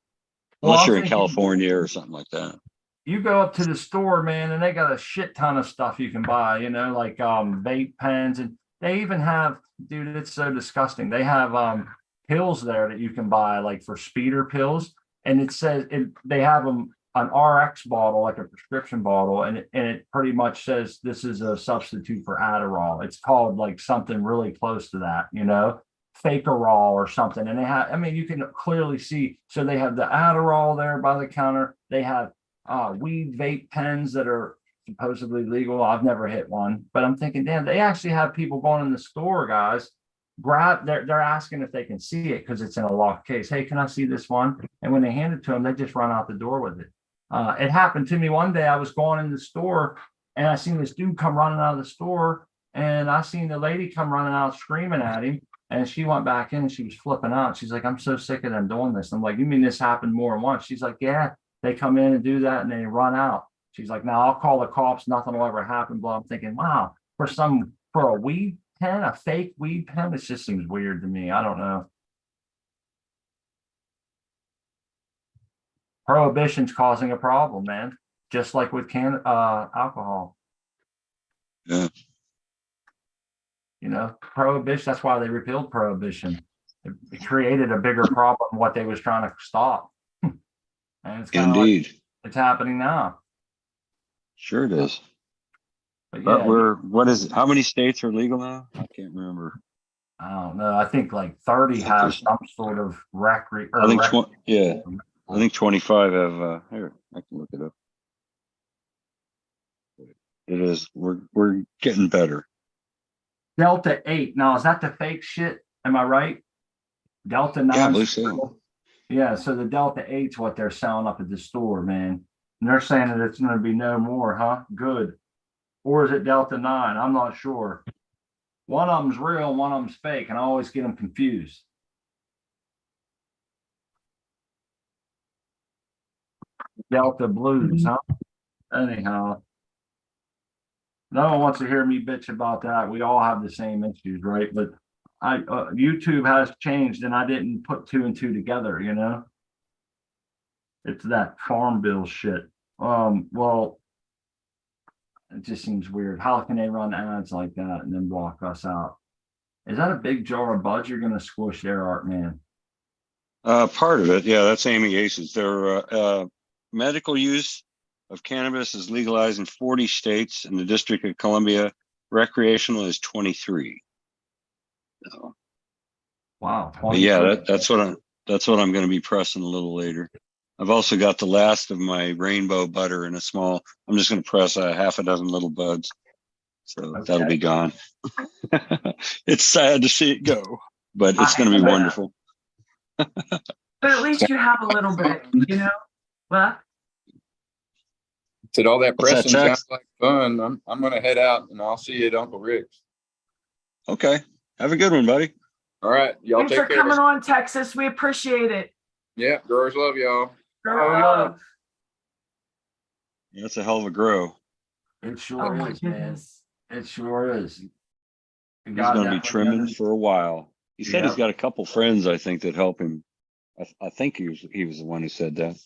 unless you're in California or something like that. You go up to the store, man, and they got a shit ton of stuff you can buy, like vape pens, and they even have, dude, it's so disgusting. They have pills there that you can buy, like for speeder pills, and it says they have them an RX bottle, like a prescription bottle, and it pretty much says this is a substitute for Adderall. It's called like something really close to that, Fakerall or something. And they have, I mean, you can clearly see. So they have the Adderall there by the counter. They have weed vape pens that are supposedly legal. I've never hit one, but I'm thinking, damn, they actually have people going in the store, guys. They're asking if they can see it because it's in a locked case. Hey, can I see this one? And when they hand it to them, they just run out the door with it. It happened to me one day. I was going in the store and I seen this dude come running out of the store, and I seen the lady come running out screaming at him. And she went back in and she was flipping out. She's like, "I'm so sick of them doing this." I'm like, "You mean this happened more than once?" She's like, "Yeah, they come in and do that and they run out." She's like, "Now I'll call the cops. Nothing will ever happen." But I'm thinking, wow, for a weed pen, a fake weed pen, it just seems weird to me. I don't know. Prohibition's causing a problem, man. Just like with alcohol. Yeah. Prohibition, that's why they repealed prohibition. It created a bigger problem than what they was trying to stop. And it's Indeed. It's happening now. Sure it is. But But how many states are legal now? I can't remember. I don't know. I think like 30 think has there's- some sort of I think yeah, I think 25 have here, I can look it up. It is we're getting better. Delta 8. Now, is that the fake shit? Am I right? Delta Yeah, I 9. believe so. Yeah, so the Delta 8's what they're selling up at the store, man. And they're saying that it's gonna be no more, huh? Good. Or is it Delta 9? I'm not sure. One of them's real, one of them's fake, and I always get them confused. Delta Blues, huh? Anyhow, no one wants to hear me bitch about that. We all have the same issues, right? But YouTube has changed, and I didn't put two and two together. It's that farm bill shit. Well, it just seems weird. How can they run ads like that and then block us out? Is that a big jar of buds you're gonna squish there, Art Man? Part of it, yeah, that's Amy Ace's. Their medical use of cannabis is legalized in 40 states. In the District of Columbia, recreational is 23. So, Wow. but yeah, 23. that's what I'm going to be pressing a little later. I've also got the last of my rainbow butter in a small. I'm just going to press a half a dozen little buds, so that'll be gone. It's sad to see it go, but it's going to be wonderful. But at least you have a little bit, Well, Said all that What's that, pressing sounds Tex? like fun. I'm gonna head out and I'll see you at Uncle Rick's. Okay, have a good one, buddy. All right, y'all thanks for take care. coming on, Texas. We appreciate it. Yeah, growers love y'all. Girl. That's a hell of a grow. It sure Oh my is, man. goodness. It sure is. He's going to be trimming for a while. He said he's Yep. got a couple friends, I think, that help him. I think he was the one who said that.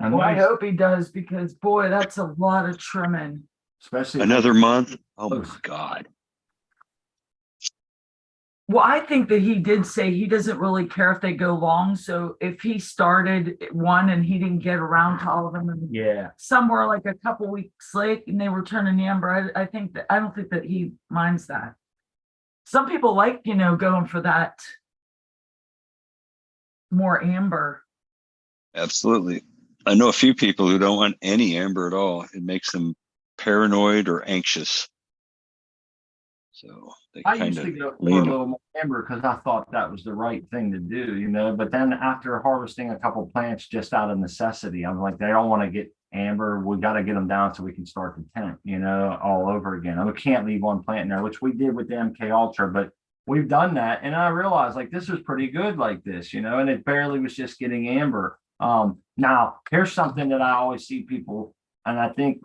And Well, I nice, hope he does because boy, that's a lot of trimming. especially Another month. Oh my Close. God. Well, I think that he did say he doesn't really care if they go long. So if he started one and he didn't get around to all of them, and Yeah. somewhere like a couple weeks late and they were turning amber, I don't think that he minds that. Some people like, going for that more amber. Absolutely. I know a few people who don't want any amber at all. It makes them paranoid or anxious. So they I kind used of to go for a lean. little more amber because I thought that was the right thing to do. But then after harvesting a couple plants just out of necessity, I'm like, they don't want to get amber. We got to get them down so we can start the tent, all over again. And we can't leave one plant in there, which we did with the MK Ultra, but we've done that. And I realized like this was pretty good like this, and it barely was just getting amber. Now here's something that I always see people, and I think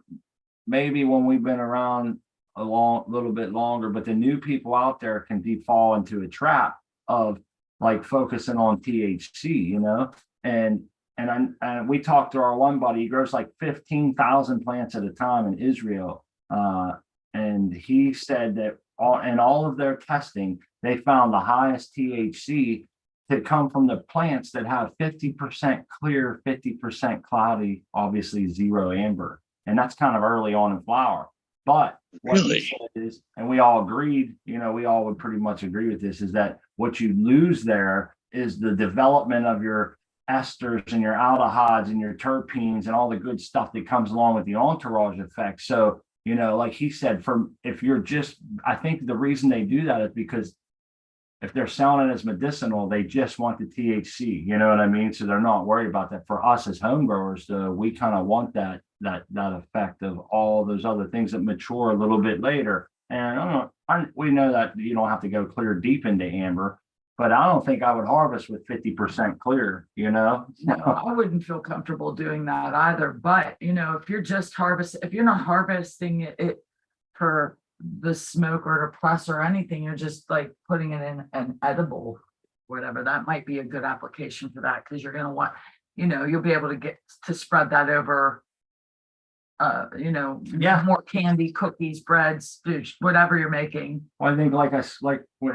maybe when we've been around a little bit longer, but the new people out there can fall into a trap of like focusing on THC, and we talked to our one buddy. He grows like 15,000 plants at a time in Israel, and he said that in all of their testing, they found the highest THC to come from the plants that have 50% clear, 50% cloudy, obviously zero amber, and that's kind of early on in flower. But what he said is, and we all agreed, we all would pretty much agree with this, is that what you lose there is the development of your esters and your aldehydes and your terpenes and all the good stuff that comes along with the entourage effect. So, like he said, I think the reason they do that is because if they're selling it as medicinal, they just want the THC, you know what I mean? So they're not worried about that. For us as home growers, though, we kind of want that effect of all those other things that mature a little bit later. And we know that you don't have to go clear deep into amber, but I don't think I would harvest with 50% clear, No, I wouldn't feel comfortable doing that either. But, if you're not harvesting it for the smoke or to press or anything, you're just like putting it in an edible, whatever, that might be a good application for that, because you're going to want, you'll be able to get to spread that over Yeah. more candy, cookies, breads, whatever you're making. Well, I think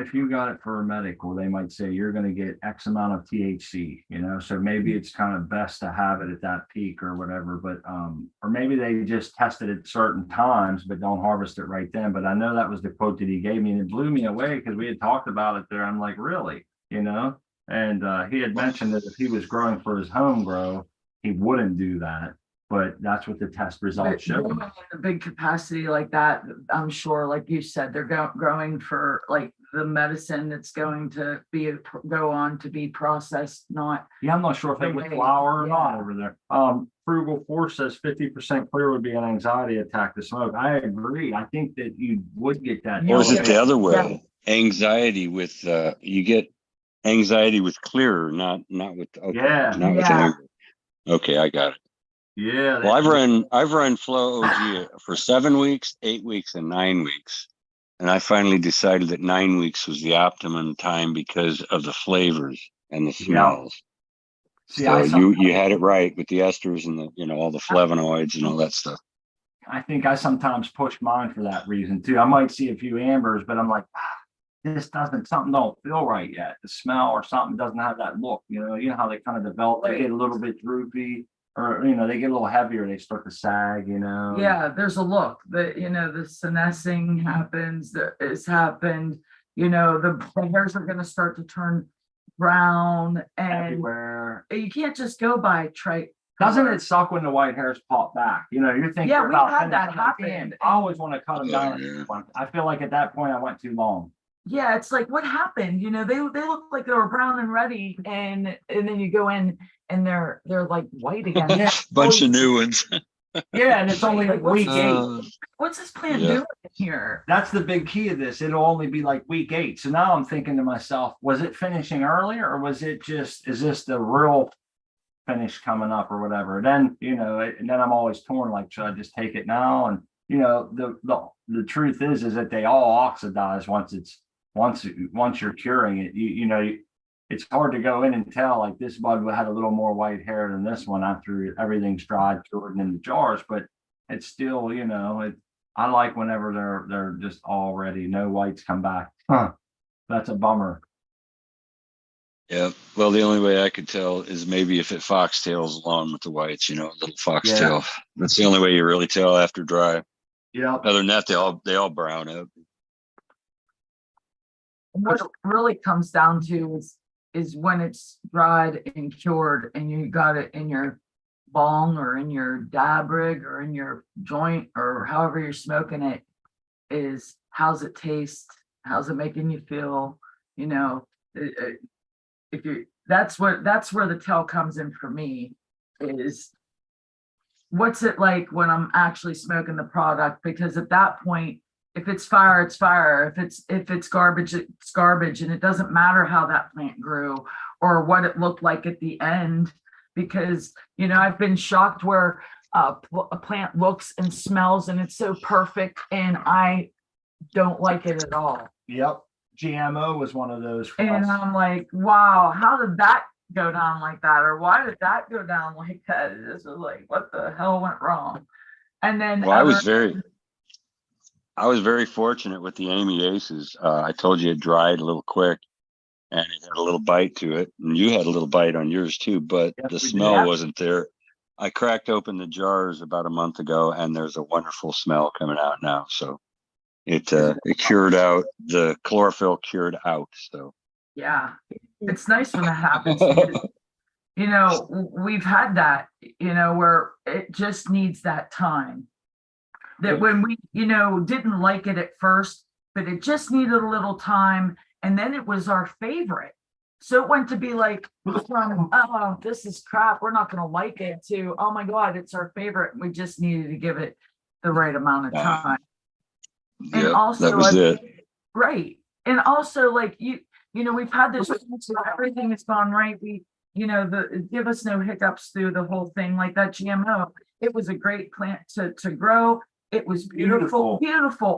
if you got it for a medical, they might say you're going to get X amount of THC, so maybe it's kind of best to have it at that peak or whatever, but, or maybe they just test it at certain times, but don't harvest it right then. But I know that was the quote that he gave me, and it blew me away because we had talked about it there. I'm like, really, and he had mentioned that if he was growing for his home grow, he wouldn't do that. But that's what the test results show. In a big capacity like that, I'm sure, like you said, they're growing for like the medicine that's going to go on to be processed, not. Yeah, I'm not sure if they get flour or not over there. Frugal Force says 50% clear would be an anxiety attack to smoke. I agree. I think that you would get that. Or is it the other way? Anxiety with you get anxiety with clear, not with not with anger. Okay, I got it. Yeah. Well, I've run Flow OG for 7 weeks, 8 weeks, and 9 weeks. And I finally decided that 9 weeks was the optimum time because of the flavors and the smells. See, so you had it right with the esters and the, all the flavonoids and all that stuff. I think I sometimes push mine for that reason too. I might see a few ambers, but I'm like, something don't feel right yet. The smell or something doesn't have that look, you know how they kind of develop, they get a little bit droopy. Or they get a little heavier, they start to sag, Yeah, there's a look that the senescing happens, it's happened, the hairs are gonna start to turn brown and everywhere. You can't just go by trite. Doesn't it suck when the white hairs pop back? You're thinking, yeah, we've had that happen. I always want to cut them down. I feel like at that point I went too long. Yeah, it's like, what happened? They look like they were brown and ready, and then you go in and they're like white again. Yeah. Bunch of new ones. Yeah, and it's only like week 8. What's this plant doing here? That's the big key of this. It'll only be like week 8. So now I'm thinking to myself, was it finishing earlier, or was it is this the real finish coming up or whatever? Then and then I'm always torn. Like, should I just take it now? And the truth is that they all oxidize once you're curing it. It's hard to go in and tell, like, this bud had a little more white hair than this one after everything's dried, cured, and in the jars, but it's still, I like whenever they're just all ready, no whites come back. That's a bummer. Yeah, well, the only way I could tell is maybe if it foxtails along with the whites, little foxtail. Yeah. That's the only way you really tell after dry. Yeah. Other than that, they all brown out. And what it really comes down to is when it's dried and cured and you got it in your bong or in your dab rig or in your joint or however you're smoking it, is how's it taste? How's it making you feel? That's where the tell comes in for me, is what's it like when I'm actually smoking the product? Because at that point, if it's fire, it's fire. If it's garbage, it's garbage. And it doesn't matter how that plant grew or what it looked like at the end, because, I've been shocked where a plant looks and smells and it's so perfect and I don't like it at all. Yep. GMO was one of those. And I'm like, wow, how did that go down like that? Or why did that go down like that? This was like, what the hell went wrong? And then I was very fortunate with the Amy Aces. I told you it dried a little quick and it had a little bite to it. And you had a little bite on yours too, but the smell wasn't there. I cracked open the jars about a month ago and there's a wonderful smell coming out now. So it cured out, the chlorophyll cured out. So yeah, it's nice when that happens. Because, we've had that, where it just needs that time. That when we, didn't like it at first, but it just needed a little time. And then it was our favorite. So it went to be like, from, oh, this is crap, we're not going to like it, to, oh my God, it's our favorite. We just needed to give it the right amount of time. And also, that was it. Right. And also, like, we've had this, everything has gone right. We, give us no hiccups through the whole thing, like that GMO. It was a great plant to grow. It was beautiful.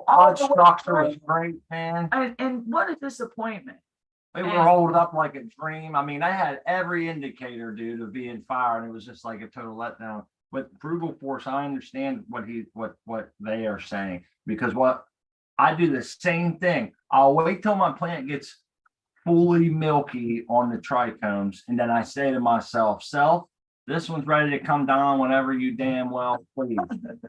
All the structure was great, man. And what a disappointment. They were rolled up like a dream. I mean, I had every indicator, dude, of being fire, and it was just like a total letdown. But frugal force, I understand what they are saying, because what I do the same thing. I'll wait till my plant gets fully milky on the trichomes, and then I say to myself, self, this one's ready to come down whenever you damn well please.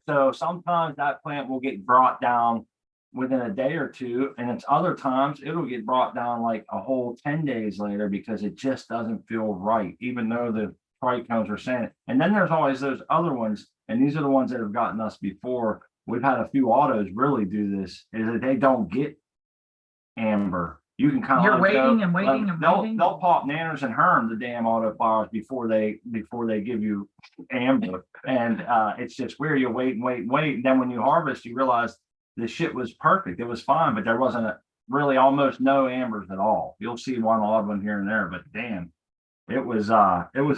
So sometimes that plant will get brought down within a day or two, and it's other times it'll get brought down like a whole 10 days later because it just doesn't feel right, even though the trichomes are saying it. And then there's always those other ones, and these are the ones that have gotten us before. We've had a few autos really do this, is that they don't get amber. You can kind of You're waiting and waiting and waiting. They'll pop nanners and herm the damn autoflowers before they give you amber. And it's just weird. You wait and wait and wait. And then when you harvest, you realize the shit was perfect. It was fine, but there wasn't really almost no ambers at all. You'll see one odd one here and there, but damn, it was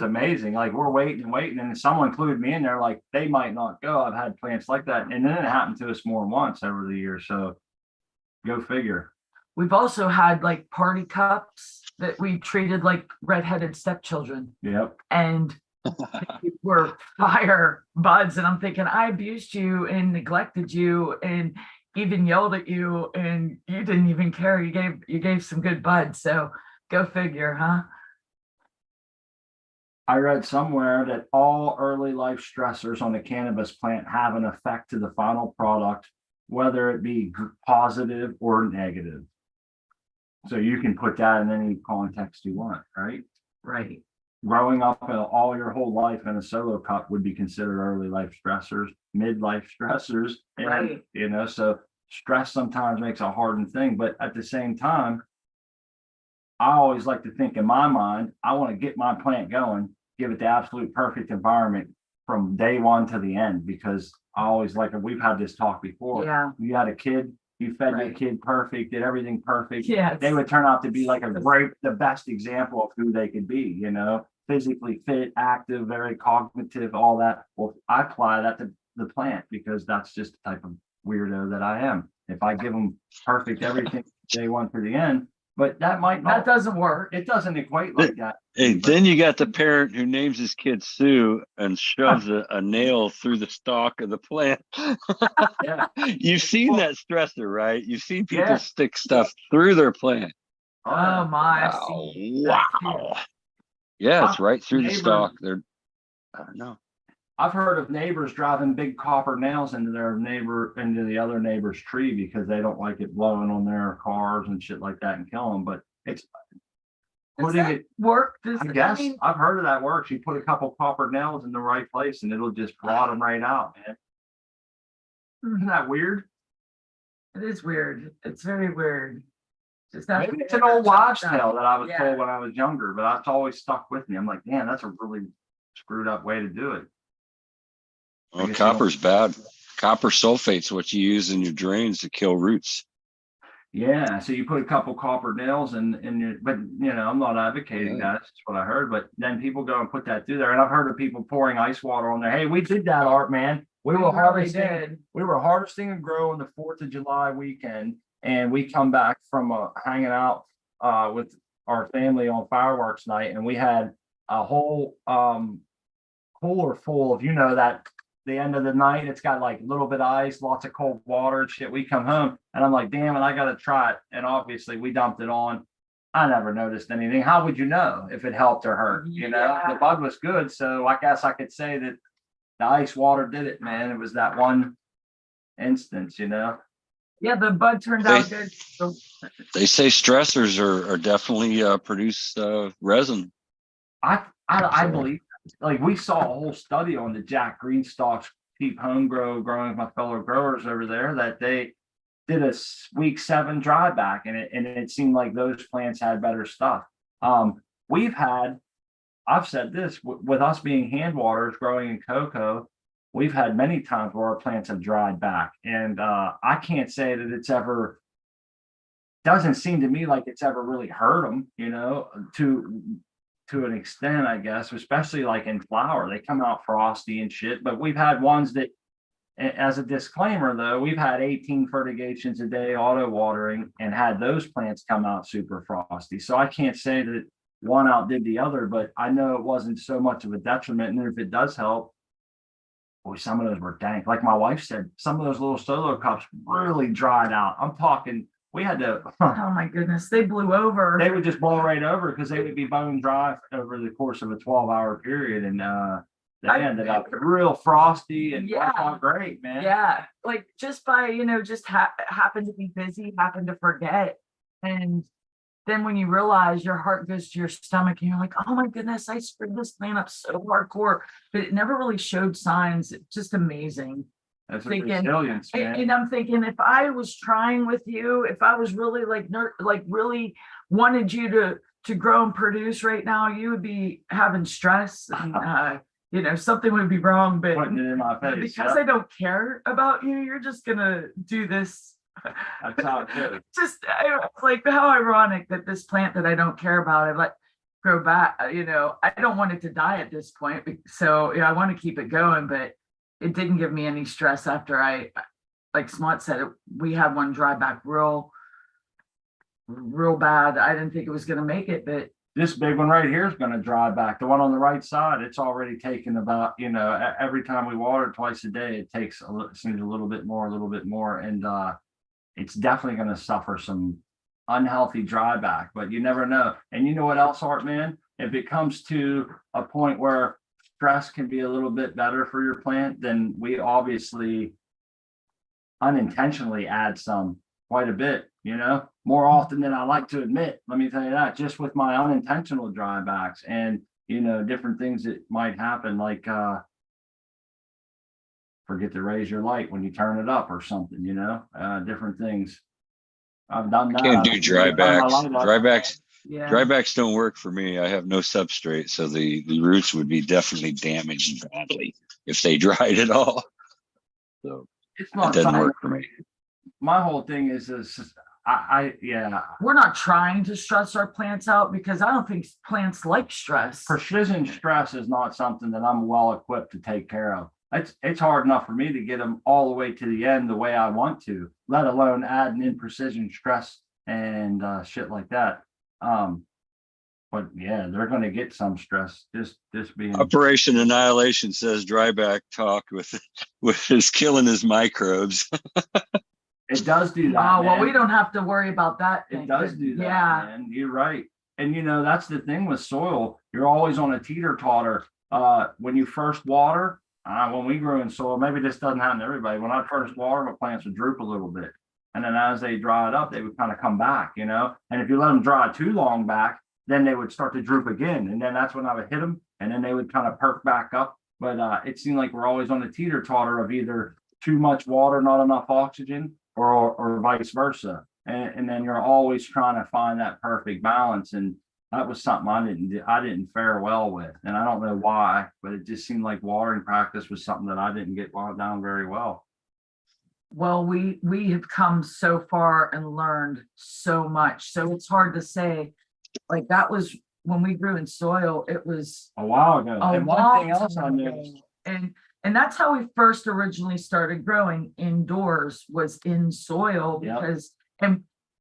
amazing. Like we're waiting and waiting, and someone included me in there, like they might not go. I've had plants like that, and then it happened to us more than once over the years. So go figure. We've also had like party cups that we treated like redheaded stepchildren, Yep. and they were fire buds. And I'm thinking, I abused you and neglected you and even yelled at you, and you didn't even care. You gave some good buds. So go figure, huh? I read somewhere that all early life stressors on the cannabis plant have an effect to the final product, whether it be positive or negative. So you can put that in any context you want, right? Right. Growing up all your whole life in a solo cup would be considered early life stressors, midlife stressors, and Right. you know, so stress sometimes makes a hardened thing, but at the same time, I always like to think in my mind, I want to get my plant going, give it the absolute perfect environment from day one to the end, because I always like, we've had this talk before. Yeah. You had a kid, you fed your Right. kid perfect, did everything perfect. Yes. They would turn out to be like the best example of who they could be, you know, physically fit, active, very cognitive, all that. Well, I apply that to the plant because that's just the type of weirdo that I am. If I give them perfect everything day one to the end, but that might That not, doesn't work. it doesn't equate like that. Hey, then you got the parent who names his kid Sue and shoves a nail through the stalk of the plant. Yeah. You've seen that stressor, right? You've seen people Yeah. stick stuff through their plant. Oh my. I've Wow. seen that too. Wow. Yeah, it's right through the Neighbor- stalk. They're, I don't know. I've heard of neighbors driving big copper nails into the other neighbor's tree because they don't like it blowing on their cars and shit like that and kill them. But it's Does putting that it, work? I guess I've heard of that works. You put a couple copper nails in the right place and it'll just rot them right out, man. Isn't that weird? It is weird. It's very weird. Just not Maybe it's an old wives' tale that I was Yeah. told when I was younger, but that's always stuck with me. I'm like, man, that's a really screwed up way to do it. Well, guess copper's bad. Copper sulfate's what you use in your drains to kill roots. Yeah, so you put a couple copper nails in your, but you know, I'm not advocating Yeah. that. That's what I heard. But then people go and put that through there, and I've heard of people pouring ice water on there. Hey, we did that, Art, man. We were really harvesting. did. We were harvesting and growing the 4th of July weekend, and we come back from hanging out with our family on fireworks night, and we had a whole cooler full of, you know, that the end of the night, it's got like a little bit of ice, lots of cold water and shit. We come home and I'm like, damn it, I gotta try it. And obviously we dumped it on. I never noticed anything. How would you know if it helped or hurt? You know, Yeah. the bud was good. So I guess I could say that the ice water did it, man. It was that one instance, you know. Yeah, the bud turned out good. So They say stressors are definitely produce resin. I So- believe, like, we saw a whole study on the Jack Greenstock's cheap home growing with my fellow growers over there, that they did a week 7 dry back, and it seemed like those plants had better stuff. I've said this with us being hand waters growing in cocoa, we've had many times where our plants have dried back, and I can't say that it's ever, doesn't seem to me like it's ever really hurt them, you know, to an extent, I guess, especially like in flower, they come out frosty and shit. But we've had ones that, as a disclaimer though, we've had 18 fertigations a day auto watering and had those plants come out super frosty. So I can't say that one outdid the other, but I know it wasn't so much of a detriment. And if it does help, boy, some of those were dank. Like my wife said, some of those little solo cups really dried out. I'm talking, we had to, Oh my goodness, they blew over. they would just blow right over because they would be bone dry over the course of a 12-hour period. And they ended up real frosty and Yeah. worked out great, man. Yeah, like just by, just happen to be busy, happen to forget. And then when you realize, your heart goes to your stomach and you're like, oh my goodness, I screwed this plant up so hardcore, but it never really showed signs. It's just amazing. That's a Thinking- resilience, man. And I'm thinking, if I was trying with you, if I was really like really wanted you to grow and produce right now, you would be having stress and something would be wrong. But Putting it in my face. because I don't care about you, you're just gonna do this. That's how it goes. Just like how ironic that this plant that I don't care about, I let grow back. I don't want it to die at this point, so I want to keep it going, but it didn't give me any stress after like Smart said, we had one dry back real bad. I didn't think it was going to make it, but This big one right here is going to dry back. The one on the right side, it's already taken about, every time we water it twice a day, it takes seems a little bit more. And it's definitely going to suffer some unhealthy dry back, but you never know. And you know what else, Art, man? If it comes to a point where stress can be a little bit better for your plant, then we obviously unintentionally add some quite a bit, more often than I like to admit. Let me tell you that, just with my unintentional drybacks and, different things that might happen, like forget to raise your light when you turn it up or something, different things. I've done that. Can't do drybacks. Drybacks. yeah. Drybacks don't work for me. I have no substrate, so the roots would be definitely damaged badly if they dried at all. So It's it not doesn't something. work for me. My whole thing is We're not trying to stress our plants out because I don't think plants like stress. precision stress is not something that I'm well equipped to take care of. It's hard enough for me to get them all the way to the end the way I want to, let alone adding in precision stress and shit like that. But yeah, they're going to get some stress. Just being Operation Annihilation says dryback talk with is killing his microbes. it does do that. Oh, well, man. we don't have to worry about that. It does do that, Yeah. man. You're right. And that's the thing with soil. You're always on a teeter-totter. When you first water, when we grew in soil, maybe this doesn't happen to everybody. When I first water, my plants would droop a little bit. And then as they dried up, they would kind of come back, And if you let them dry too long back, then they would start to droop again. And then that's when I would hit them, and then they would kind of perk back up. But it seemed like we're always on the teeter-totter of either too much water, not enough oxygen, or vice versa. And then you're always trying to find that perfect balance. And that was something I didn't fare well with. And I don't know why, but it just seemed like watering practice was something that I didn't get down very well. Well, we have come so far and learned so much. So it's hard to say, like, that was when we grew in soil, it was A while ago. a And one long thing else I time noticed. ago. And that's how we first originally started growing indoors, was in soil. Yep. Because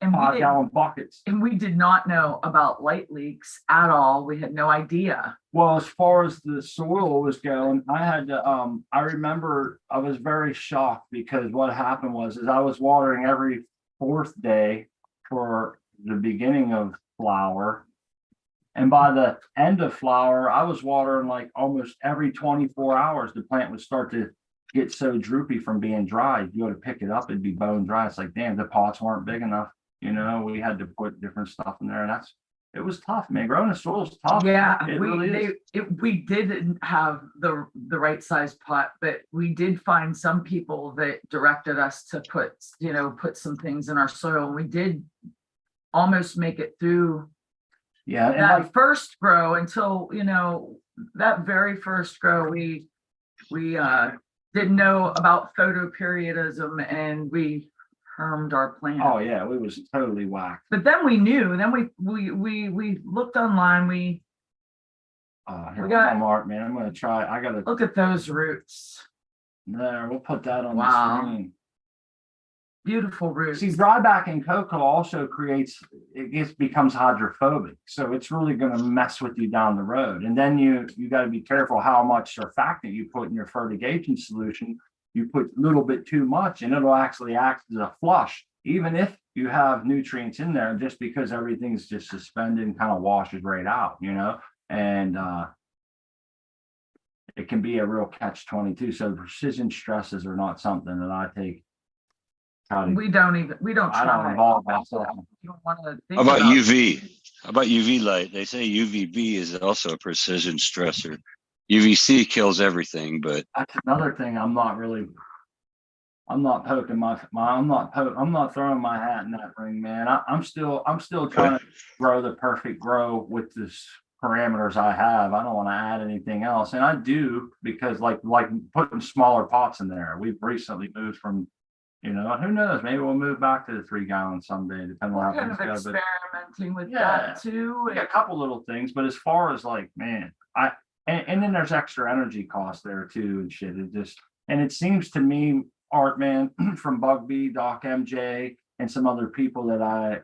and we 5-gallon buckets. we did not know about light leaks at all. We had no idea. Well, as far as the soil was going, I had to, I remember I was very shocked because what happened was I was watering every 4th day for the beginning of flower. And by the end of flower, I was watering like almost every 24 hours. The plant would start to get so droopy from being dry. You go to pick it up, it'd be bone dry. It's like, damn, the pots weren't big enough. We had to put different stuff in there. And it was tough, man. Growing in soil is tough. Yeah, It really is. we didn't have the right size pot, but we did find some people that directed us to put some things in our soil. We did almost make it through Yeah. And that like, first grow until, that very first grow, we didn't know about photoperiodism, and we hermed our plant. oh yeah, we was totally whacked. But then we knew, then we looked online, we Here, We got- Art, man. I'm gonna try. I gotta look at those roots. there. We'll put that on Wow. the screen. beautiful roots. See, dryback in cocoa also becomes hydrophobic. So it's really going to mess with you down the road. And then you got to be careful how much surfactant you put in your fertigation solution. You put a little bit too much and it'll actually act as a flush, even if you have nutrients in there, just because everything's just suspended and kind of washes right out, and it can be a real catch-22. So precision stresses are not something that I take. We don't I don't involve myself. You don't want to think How about UV? How about UV light? They say UVB is also a precision stressor. UVC kills everything, but That's another thing. I'm not poking I'm not throwing my hat in that ring, man. I'm still trying to grow the perfect grow with this parameters I have. I don't want to add anything else. And I do, because like putting smaller pots in there. We've recently moved from, who knows, maybe we'll move back to the 3 gallons someday, depending on We're how kind of things go. But experimenting with Yeah. that too. yeah, a couple little things, but as far as like, man, and then there's extra energy costs there too and shit. It seems to me, Art Man, from Bugbee, Doc MJ, and some other people that I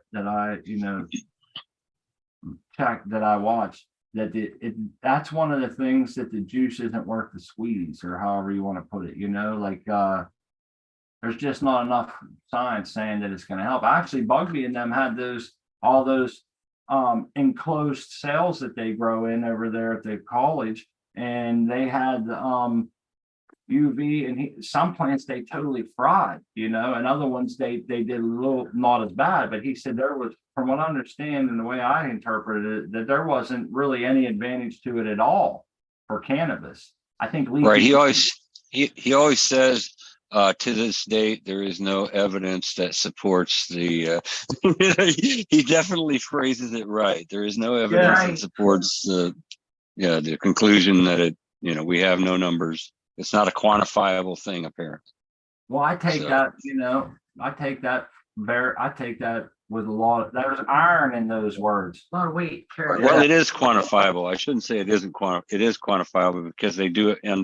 check, that I watch, that that's one of the things, that the juice isn't worth the squeeze, or however you want to put it, there's just not enough science saying that it's going to help. Actually, Bugbee and them had all those enclosed cells that they grow in over there at the college, and they had UV, and some plants they totally fried, and other ones they did a little not as bad. But he said there was, from what I understand and the way I interpreted it, that there wasn't really any advantage to it at all for cannabis. I think right. He always says, to this date, there is no evidence that supports the. He definitely phrases it right. There is no evidence that supports the conclusion that it. We have no numbers. It's not a quantifiable thing, apparently. Well, I take that. I take that with a lot of, there's iron in those words. A lot of weight. Well, it is quantifiable. I shouldn't say it isn't it is quantifiable, because they do it in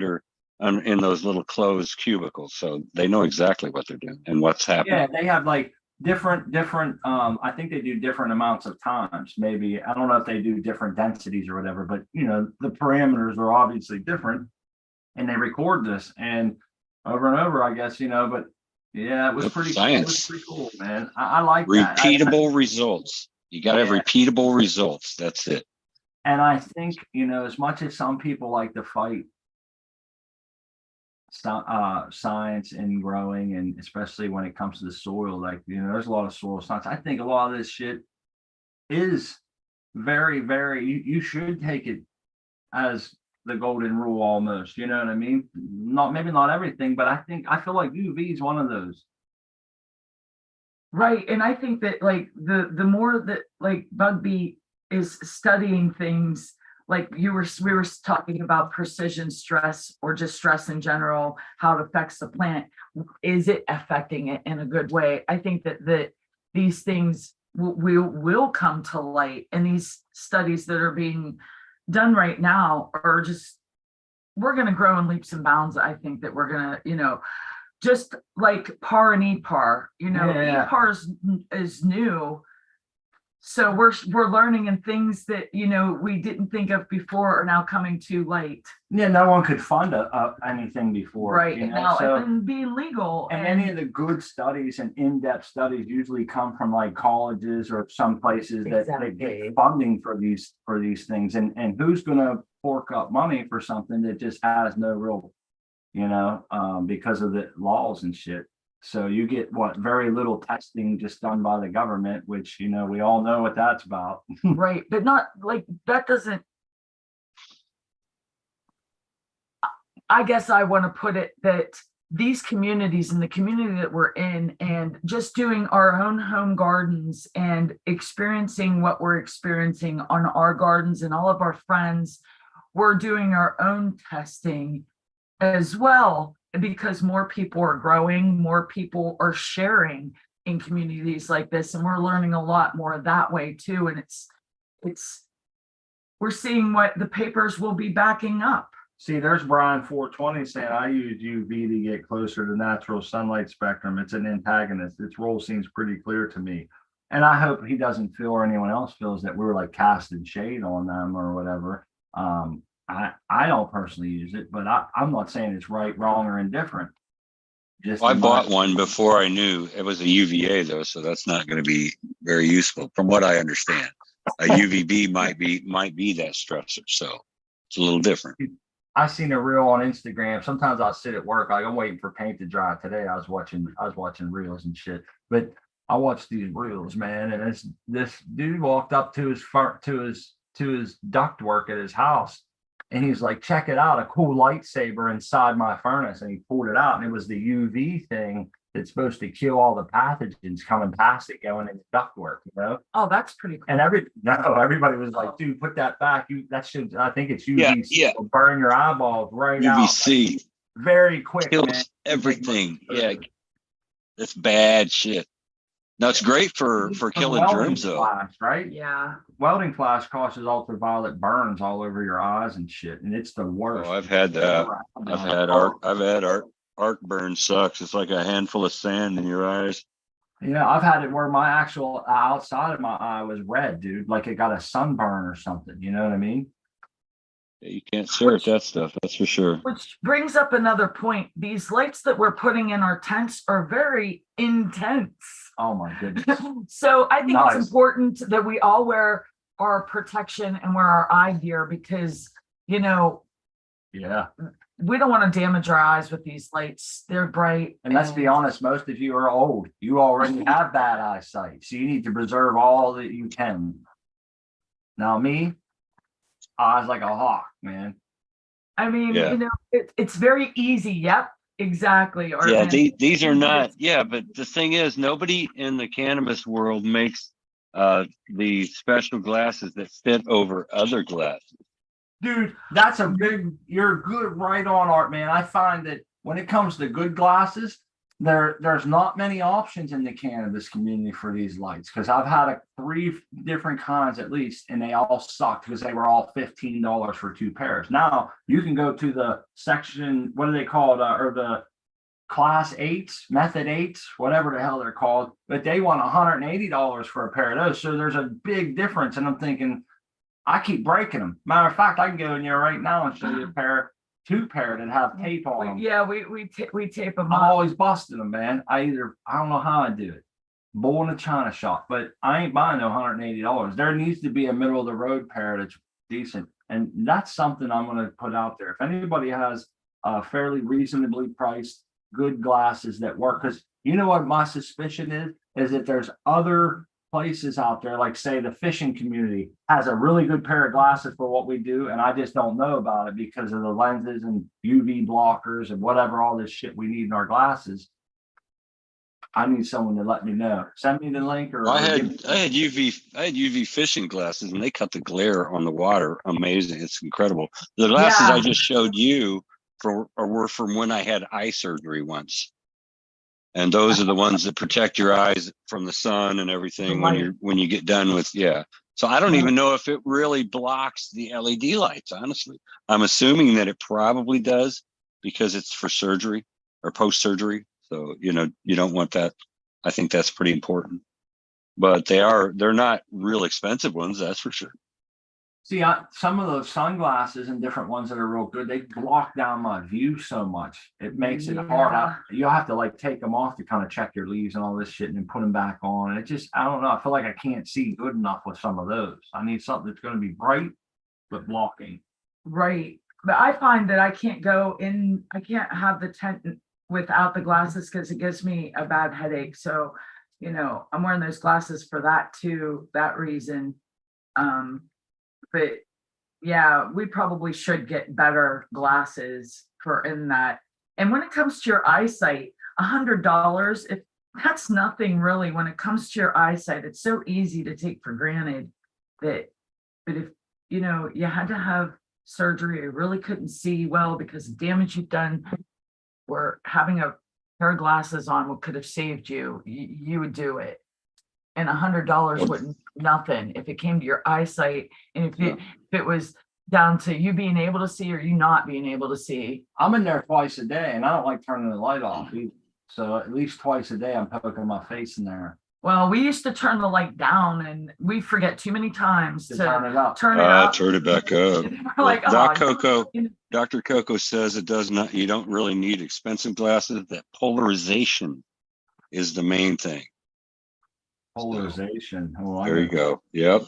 those little closed cubicles, so they know exactly what they're doing and what's happening. Yeah, they have like different I think they do different amounts of times. Maybe, I don't know if they do different densities or whatever, but the parameters are obviously different, and they record this and over and over, I guess, but yeah, it was pretty cool, man. I like that. Repeatable results. You got to have repeatable results. That's it. And I think, as much as some people like to fight science and growing, and especially when it comes to the soil, like, there's a lot of soil science. I think a lot of this shit is very, very, you should take it as the golden rule almost, you know what I mean? Maybe not everything, but I feel like UV is one of those. Right. And I think that like the more that like Bugbee is studying things, like we were talking about precision stress, or just stress in general, how it affects the plant. Is it affecting it in a good way? I think that these things will come to light, and these studies that are being done right now are just, we're going to grow in leaps and bounds. I think that we're going to, just like PAR and EPAR, EPAR is new. So we're learning, and things that, we didn't think of before are now coming to light. Yeah, no one could fund anything before. Right. And being legal. And any of the good studies and in-depth studies usually come from like colleges or some places that get funding for these things. And who's going to fork up money for something that just has no real, because of the laws and shit. So you get very little testing just done by the government, which, we all know what that's about. Right. But not like that doesn't, I guess I want to put it that these communities and the community that we're in, and just doing our own home gardens and experiencing what we're experiencing on our gardens, and all of our friends, we're doing our own testing as well, because more people are growing, more people are sharing in communities like this, and we're learning a lot more that way too. And it's we're seeing what the papers will be backing up. See, there's Brian 420 saying I use UV to get closer to natural sunlight spectrum. It's an antagonist. Its role seems pretty clear to me. And I hope he doesn't feel or anyone else feels that we were like casting shade on them or whatever. I don't personally use it, but I'm not saying it's right, wrong, or indifferent. Just I in bought my- one before I knew it was a UVA though, so that's not going to be very useful from what I understand. A UVB might be that stressor, so it's a little different. I seen a reel on Instagram. Sometimes I'll sit at work, like I'm waiting for paint to dry. Today I was watching reels and shit. But I watched these reels, man, and this dude walked up to his ductwork at his house, and he's like, "Check it out, a cool lightsaber inside my furnace." And he pulled it out, and it was the UV thing that's supposed to kill all the pathogens coming past it going into ductwork, you know? Oh, that's pretty cool. And everybody was like, "Dude, put that back. That should, I think it's UVC. Yeah. Will burn your eyeballs right out UVC very quick, man." kills everything. Yeah, that's bad shit. No, it's great for killing Welding germs though. flash, right? Yeah. Welding flash causes ultraviolet burns all over your eyes and shit, and it's the worst. Oh, I've had that. I've had arc burn sucks. It's like a handful of sand in your eyes. Yeah, I've had it where my actual outside of my eye was red, dude. Like it got a sunburn or something. You know what I mean? Yeah, you can't stare at that stuff. That's for sure. Which brings up another point. These lights that we're putting in our tents are very intense. Oh my goodness. So I think Nice. it's important that we all wear our protection and wear our eye gear because, you know, Yeah. we don't want to damage our eyes with these lights. They're bright. And let's be honest, most of you are old. You already have bad eyesight. So you need to preserve all that you can. Now me, eyes like a hawk, man. I mean, Yeah. you know, it's very easy. Yep, exactly. Or Yeah, and- these are not. Yeah, but the thing is, nobody in the cannabis world makes the special glasses that fit over other glasses. Dude, that's a big, you're good right on, Art, man. I find that when it comes to good glasses, there's not many options in the cannabis community for these lights because I've had 3 different kinds at least, and they all sucked because they were all $15 for 2 pairs. Now you can go to the section, what are they called, or the class 8s, method 8s, whatever the hell they're called, but they want $180 for a pair of those. So there's a big difference, and I'm thinking, I keep breaking them. Matter of fact, I can go in there right now and show you 2 pair that have tape on them. Yeah, we tape them I'm up. always busting them, man. I don't know how I do it. Bull in a china shop, but I ain't buying no $180. There needs to be a middle of the road pair that's decent. And that's something I'm going to put out there. If anybody has fairly reasonably priced good glasses that work, because you know what my suspicion is that there's other places out there, like say the fishing community has a really good pair of glasses for what we do, and I just don't know about it because of the lenses and UV blockers and whatever all this shit we need in our glasses. I need someone to let me know. Send me the link or I had UV fishing glasses, and they cut the glare on the water. Amazing! It's incredible. The glasses Yeah. I just showed you were from when I had eye surgery once. And those are the ones that protect your eyes from the sun and everything when you get done with, yeah. So I don't even know if it really blocks the LED lights, honestly. I'm assuming that it probably does because it's for surgery or post-surgery. So, you know, you don't want that. I think that's pretty important. But they're not real expensive ones, that's for sure. See, some of those sunglasses and different ones that are real good, they block down my view so much. It makes it hard. You'll have to like take them off to kind of check your leaves and all this shit and then put them back on. And it just, I don't know. I feel like I can't see good enough with some of those. I need something that's going to be bright, but blocking. Right. But I find that I can't have the tent without the glasses because it gives me a bad headache. So, you know, I'm wearing those glasses for that too, that reason. But yeah, we probably should get better glasses for in that. And when it comes to your eyesight, $100, if that's nothing really, when it comes to your eyesight, it's so easy to take for granted that, but if, you know, you had to have surgery, you really couldn't see well because of damage you've done, or having a pair of glasses on could have saved you, you would do it. And $100 wouldn't nothing if it came to your eyesight. And if it was down to you being able to see or you not being able to see. I'm in there twice a day and I don't like turning the light off either. So at least twice a day, I'm poking my face in there Well, we used to turn the light down and we forget too many times to to turn it up. turn it up. Turn it back up. And we're like, Doc oh, Coco, Dr. Coco says it does not, you don't really need expensive glasses. That polarization is the main thing. Polarization. Oh, There you go. Yep.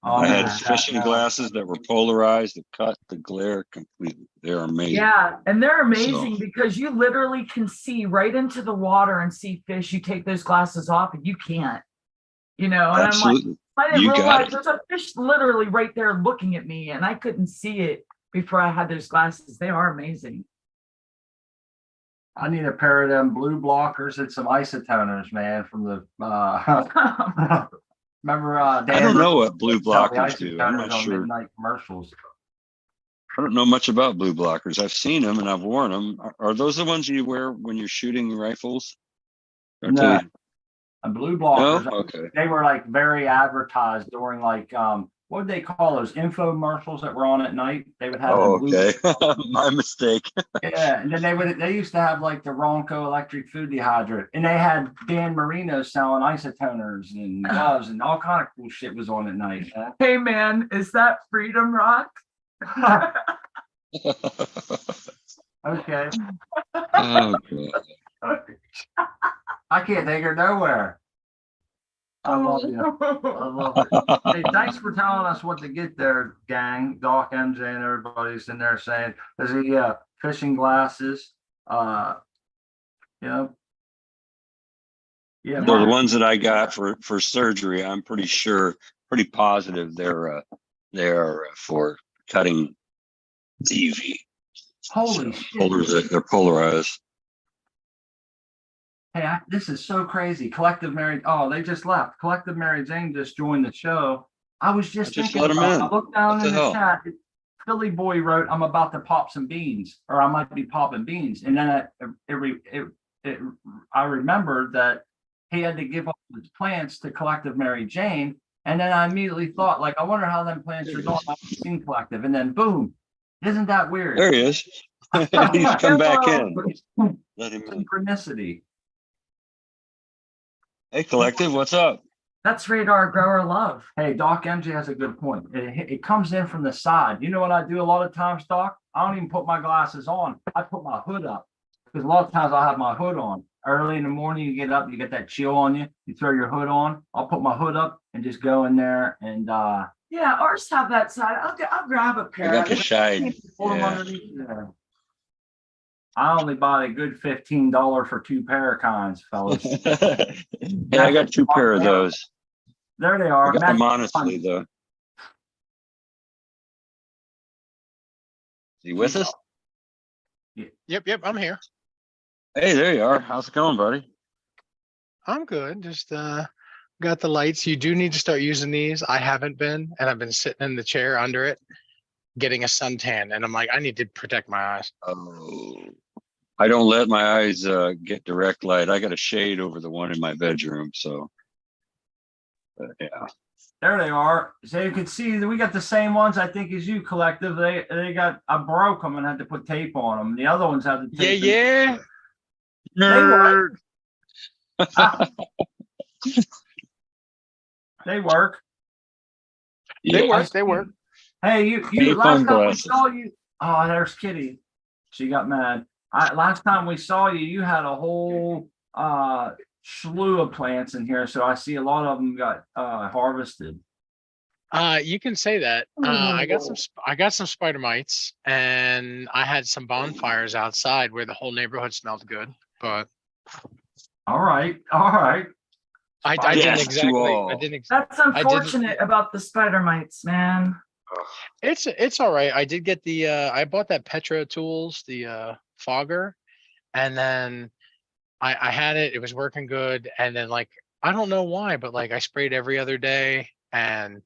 Oh, I had man. fishing glasses that were polarized that cut the glare completely. They're amazing. yeah, and they're amazing because you literally can see right into the water and see fish. You take those glasses off and you can't, you know, and Absolutely. I'm like, I didn't You got realize it. there's a fish literally right there looking at me and I couldn't see it before I had those glasses. They are amazing. I need a pair of them blue blockers and some isotoners, man, from the remember Dan? I don't know what blue sell the blockers do. I'm isotoners not on sure. midnight commercials. I don't know much about blue blockers. I've seen them and I've worn them. Are those the ones you wear when you're shooting rifles? Aren't No. they- And blue No? blockers, Okay. they were like very advertised during like what would they call those infomercials that were on at night? They would have Oh, the blue. okay. My mistake. Yeah, and then they used to have like the Ronco electric food dehydrator, and they had Dan Marino selling isotoners and gloves and all kind of cool shit was on at night. Hey man, is that Freedom Rock? Okay, Oh, God. I can't take her nowhere. I love you. I love it. Hey, thanks for telling us what to get there, gang. Doc, MJ, and everybody's in there saying there's a fishing glasses. You know. Yeah, So the ones that I got for surgery, I'm pretty positive they're for cutting UV. holy shit. They're polarized. Hey, this is so crazy. Collective Mary. Oh, they just left. Collective Mary Jane just joined the show. I was just Just thinking let 'em about, in. I looked down What in the the hell? chat. Philly Boy wrote, "I'm about to pop some beans," or I might be popping beans. And then I remembered that he had to give up his plants to Collective Mary Jane. And then I immediately thought, like, I wonder how them plants are doing. I've seen Collective. And then boom, isn't that weird? There he is. He's come back in. Let him in. Synchronicity. Hey, Collective, what's up? That's Radar Grower Love. Hey, Doc MJ has a good point. It comes in from the side. You know what I do a lot of times, Doc? I don't even put my glasses on. I put my hood up because a lot of times I have my hood on. Early in the morning, you get up, you get that chill on you. You throw your hood on. I'll put my hood up and just go in there and Yeah, ours have that side. I'll grab a I pair. got the shine. pull them Yeah. underneath there. I only bought a good $15 for 2 pair of kinds, fellas. Yeah, I got 2 pair of those. There they I are. got them Match- honestly, though. Is he with us? Yep, I'm here. Hey, there you are. How's it going, buddy? I'm good. Just got the lights. You do need to start using these. I haven't been, and I've been sitting in the chair under it, getting a suntan, and I'm like, I need to protect my eyes. Oh, I don't let my eyes get direct light. I got a shade over the one in my bedroom, so yeah. There they are. So you can see that we got the same ones, I think, as you, Collective. They got, I broke them and had to put tape on them. The other ones have the tape. Yeah. Nerd. They work. They Yeah. work. They work. Hey, you Tape last on time we glasses. saw you. Oh, there's Kitty. She got mad. Last time we saw you, you had a whole slew of plants in here. So I see a lot of them got harvested. You can say that. I got some spider mites, and I had some bonfires outside where the whole neighborhood smelled good. But All right. All right. I Yes, didn't to exactly. all. I didn't. That's unfortunate about the spider mites, man. It's all right. I did get the I bought that Petra Tools, the fogger, and then I had it, it was working good, and then like I don't know why, but like I sprayed every other day, and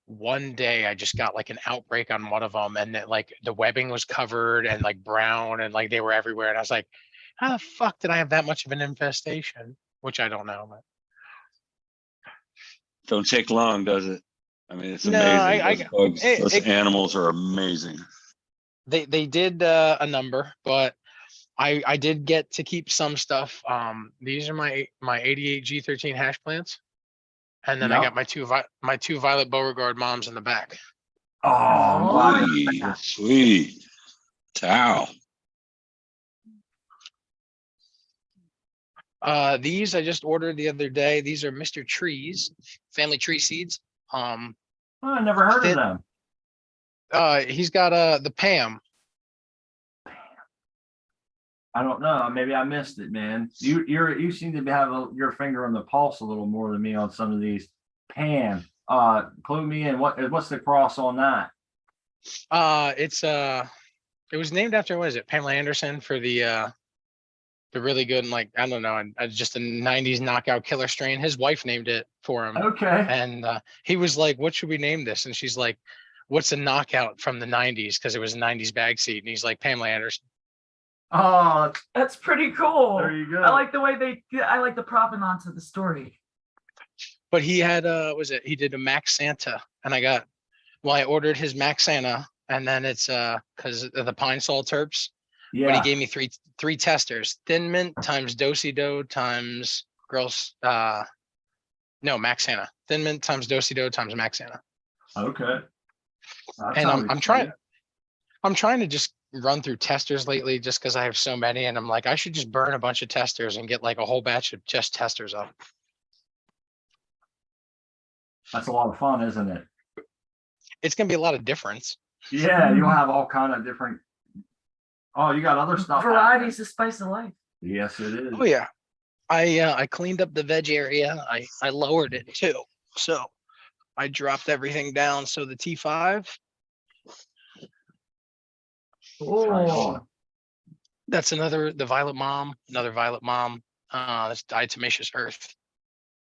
one day I just got like an outbreak on one of them, and then like the webbing was covered and like brown and like they were everywhere, and I was like, how the fuck did I have that much of an infestation? Which I don't know, but Don't take long, does it? I mean, it's No, amazing. Those bugs, those it, animals are amazing. they did a number, but I did get to keep some stuff. These are my 88 G13 hash plants, and then I got Yep. my two Violet Beauregard moms in the back. Oh, Sweet, sweet. Towel. These I just ordered the other day. These are Mr. Trees, family tree seeds. I never heard of Fit- them. He's got the Pam. I don't know. Maybe I missed it, man. You seem to have your finger on the pulse a little more than me on some of these. Pan. Clue me in. What's the cross on that? It was named after, what is it, Pamela Anderson, for the really good, and like, I don't know, and just a 90s knockout killer strain. His wife named it for him. Okay. And he was like, what should we name this? And she's like, what's a knockout from the 90s? Because it was a 90s bag seed. And he's like, Pamela Anderson. Oh, That's pretty cool. there you go. I like the way I like the provenance of the story. But he had he did a Max Santa, and I ordered his Max Santa, and then it's because of the pine sol terps. But he Yeah. gave me three testers: Thin Mint times Do times Girls. No, Max Santa. Thin Mint times Do times Max Santa. Okay. That And sounds I'm exciting. trying to just run through testers lately, just because I have so many, and I'm like, I should just burn a bunch of testers and get like a whole batch of just testers up. That's a lot of fun, isn't it? It's gonna be a lot of difference. Yeah, you'll have all kind of different. Oh, you got other stuff. out there. Varieties of spice of life. Yes, it is. Oh yeah, I cleaned up the veg area. I lowered it too, so I dropped everything down. So the T5, Right Oh, on. that's the Violet Mom, another Violet Mom. That's diatomaceous earth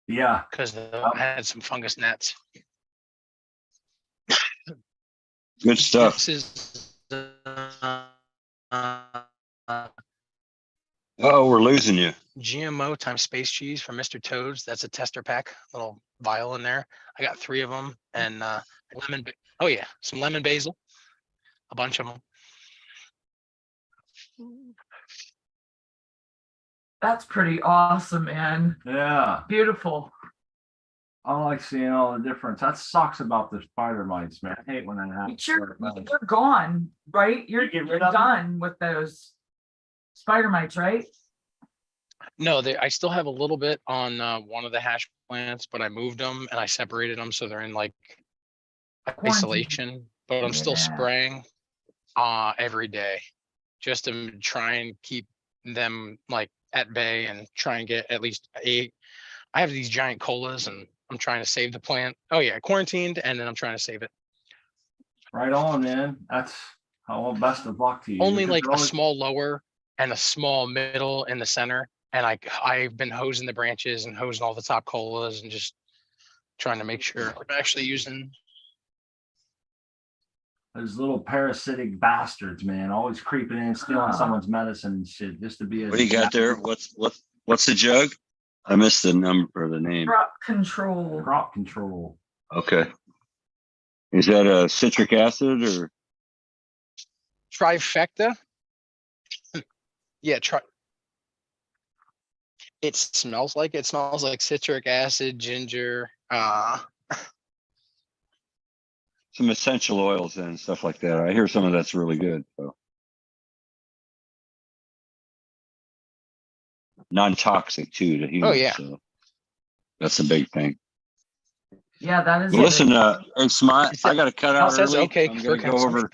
Yeah. because I had some fungus gnats. Good stuff. This is Oh, we're losing you. GMO times space cheese from Mr. Toad's. That's a tester pack, little vial in there. I got 3 of them, and lemon. Oh yeah, some lemon basil, a bunch of them. that's pretty awesome, man. Yeah. Beautiful. I like seeing all the difference. That sucks about the spider mites, man. I hate when that happens. You're gone, right? You're You get rid of them? done with those spider mites, right? No, I still have a little bit on one of the hash plants, but I moved them and I separated them so they're in like Quarantine. isolation. But I'm still Yeah. spraying every day, just to try and keep them like at bay and try and get at least I have these giant colas and I'm trying to save the plant. Oh yeah, quarantined, and then I'm trying to save it. Right on, man. That's all best of luck to you. Only because like you're a always- small lower and a small middle in the center. And I've been hosing the branches and hosing all the top colas and just trying to make sure I'm actually using. Those little parasitic bastards, man, always creeping in, stealing someone's medicine and shit, just to be. What do you got there? What's the jug? I missed the number or the name. Crop control. Crop control. Okay. Is that a citric acid or? Trifecta. Yeah, it smells like citric acid, ginger, Some essential oils and stuff like that. I hear some of that's really good. So non-toxic too to humans. Oh, yeah. So that's a big thing. Yeah, that is. Well, it. listen, hey Smart, I got to cut out It says early. okay I'm for gonna go over.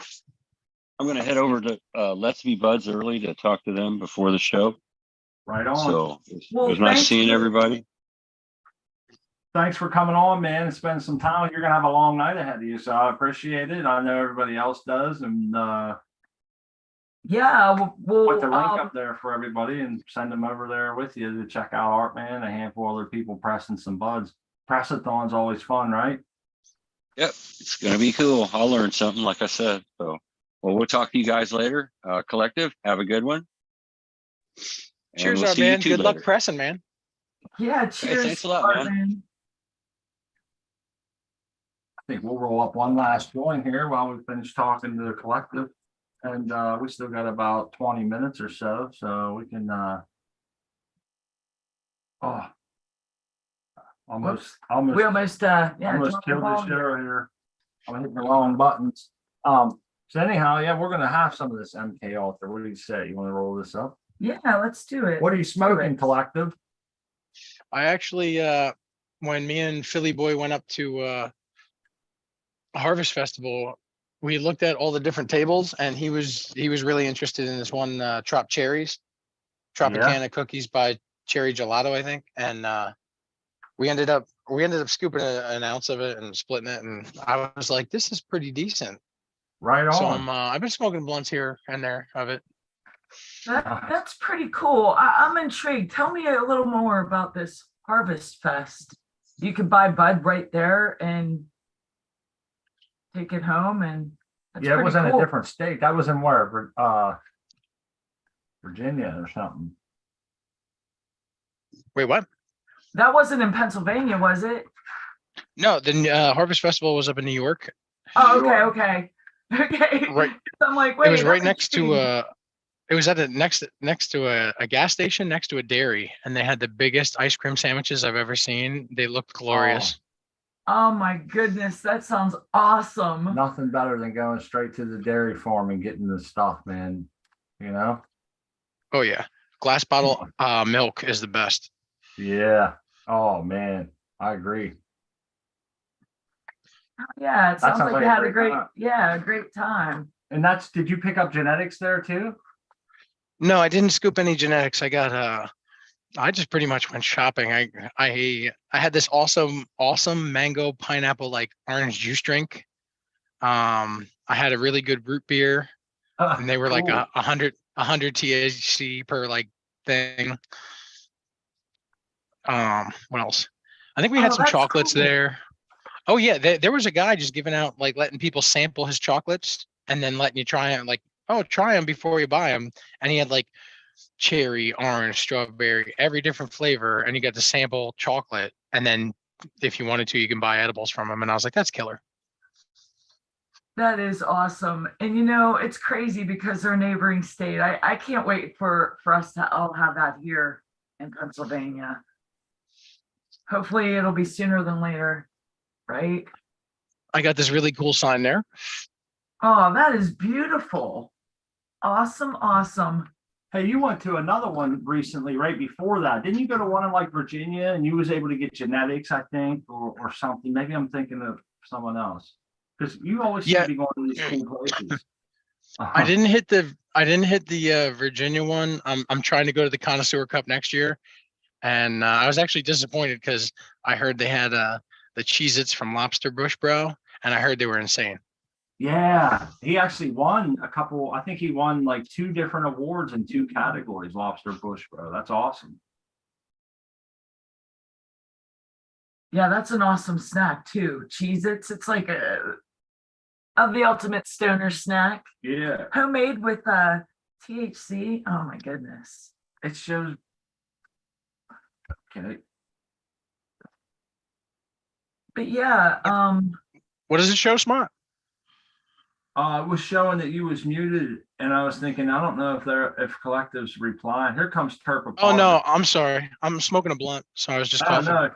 I'm gonna head over to Let's Be Buds early to talk to them before the show. Right on. So it Well, was nice thank seeing you. everybody. Thanks for coming on, man, and spending some time. You're gonna have a long night ahead of you, so I appreciate it. I know everybody else does, and Yeah, we'll put the link up there for everybody and send them over there with you to check out Artman. A handful of other people pressing some buds. Press-a-thon's always fun, right? Yep, it's gonna be cool. I'll learn something, like I said. So, well, we'll talk to you guys later. Collective, have a good one. And Cheers, we'll our see you man. two Good luck later. pressing, man. Yeah, cheers. thanks a lot, man. Artman. think we'll roll up one last joint here while we finish talking to the collective. And we still got about 20 minutes or so, so we can oh, almost We almost, yeah. almost dropped the killed the ball show here. here. I'm hitting the wrong buttons. So anyhow, yeah, we're gonna have some of this MK Ultra. What do you say? You want to roll this up? Yeah, let's do it. What are you smoking, it. collective? I actually, when me and Philly Boy went up to a Harvest Festival, we looked at all the different tables, and he was really interested in this one Trop Cherries, Tropicana cookies by Cherry Gelato, I think. And we ended up scooping an ounce of it and splitting it, and I was like, this is pretty decent. Right So on. I've been smoking blunts here and there of it. That's pretty cool. I'm intrigued. Tell me a little more about this Harvest Fest. You can buy bud right there and take it home, and that's Yeah, it was pretty in cool. a different state. That was in where? Virginia or something. Wait, what? That wasn't in Pennsylvania, was it? No, the Harvest Festival was up in New York. Oh, New York. okay. Right. I'm like, wait. It was right I'm next to intrigued. it was at next to a gas station next to a dairy, and they had the biggest ice cream sandwiches I've ever seen. They looked glorious. Oh my goodness, that sounds awesome. Nothing better than going straight to the dairy farm and getting the stuff, man. You know? Oh yeah. Glass bottle milk is the best. Yeah. Oh man, I agree. Yeah, it sounds sounds like like you a had a great great, time. yeah, a great time. And did you pick up genetics there too? No, I didn't scoop any genetics. I got I just pretty much went shopping. I had this awesome mango pineapple like orange juice drink. I had a really good root beer, and they were like Cool. 100 THC per like thing. What else? I think we had Oh, some that's chocolates cool. there. Oh yeah, there was a guy just giving out, like, letting people sample his chocolates and then letting you try them, like, oh, try them before you buy them. And he had like cherry, orange, strawberry, every different flavor, and you got to sample chocolate. And then if you wanted to, you can buy edibles from him. And I was like, that's killer. That is awesome. And it's crazy because they're a neighboring state. I can't wait for us to all have that here in Pennsylvania. Hopefully it'll be sooner than later, right? I got this really cool sign there. Oh, that is beautiful. Awesome, awesome. Hey, you went to another one recently, right before that. Didn't you go to one in like Virginia and you was able to get genetics, I think, or something? Maybe I'm thinking of someone else. Because you always seem to be going to these cool places. I didn't hit the Virginia one. I'm trying to go to the Connoisseur Cup next year, and I was actually disappointed because I heard they had the Cheez-Its from Lobster Bush Bro, and I heard they were insane. Yeah, he actually won a couple. I think he won like 2 different awards in 2 categories. Lobster Bush Bro, that's awesome. Yeah, that's an awesome snack too. Cheez-Its, it's like of the ultimate stoner snack. Yeah, Homemade with THC. Oh my goodness. it shows. Okay. But yeah, What does it show, Smart? It was showing that you was muted, and I was thinking, I don't know if collectives replying. Here comes Turp. Oh no, I'm sorry. I'm smoking a blunt, so I was just Oh coughing. no.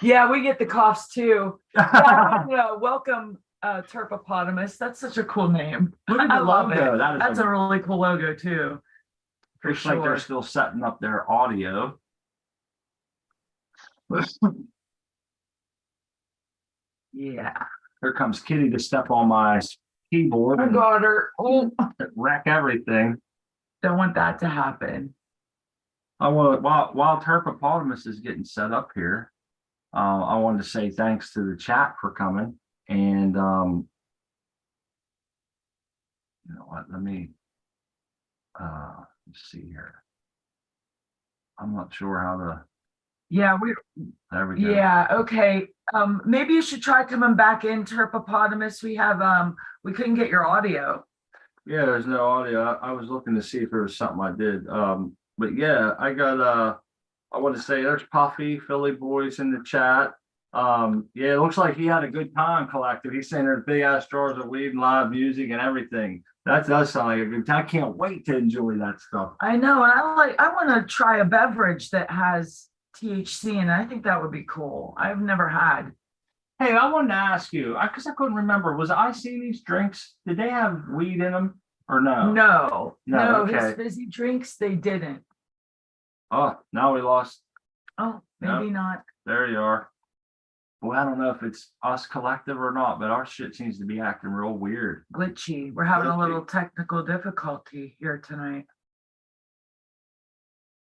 yeah, we get the coughs too. Yeah, welcome, Terpopotamus. That's such a cool name. Look at the I love logo. it. That is That's a really cool logo too. For looks like they're sure. still setting up their audio. Yeah. Here comes Kitty to step on my keyboard My and daughter. Oh, wreck everything. don't want that to happen. I want while Terpopotamus is getting set up here, I wanted to say thanks to the chat for coming. And you know what? Let me let's see here. I'm not sure how to. Yeah, There we go. yeah, okay. Maybe you should try coming back in, Terpopotamus. We couldn't get your audio. Yeah, there's no audio. I was looking to see if there was something I did. But yeah, I got I want to say there's Puffy, Philly Boys in the chat. Yeah, it looks like he had a good time collecting. He's saying there's big ass jars of weed and live music and everything. That does sound like a good time. I can't wait to enjoy that stuff. I know, and I want to try a beverage that has THC in it. I think that would be cool. I've never had. Hey, I wanted to ask you, because I couldn't remember, was I seeing these drinks? Did they have weed in them or no? No, No, his okay. fizzy drinks, they didn't. Oh, now we lost. Oh, No. maybe not. There you are. Well, I don't know if it's us collective or not, but our shit seems to be acting real weird. Glitchy. We're having a Glitchy. little technical difficulty here tonight.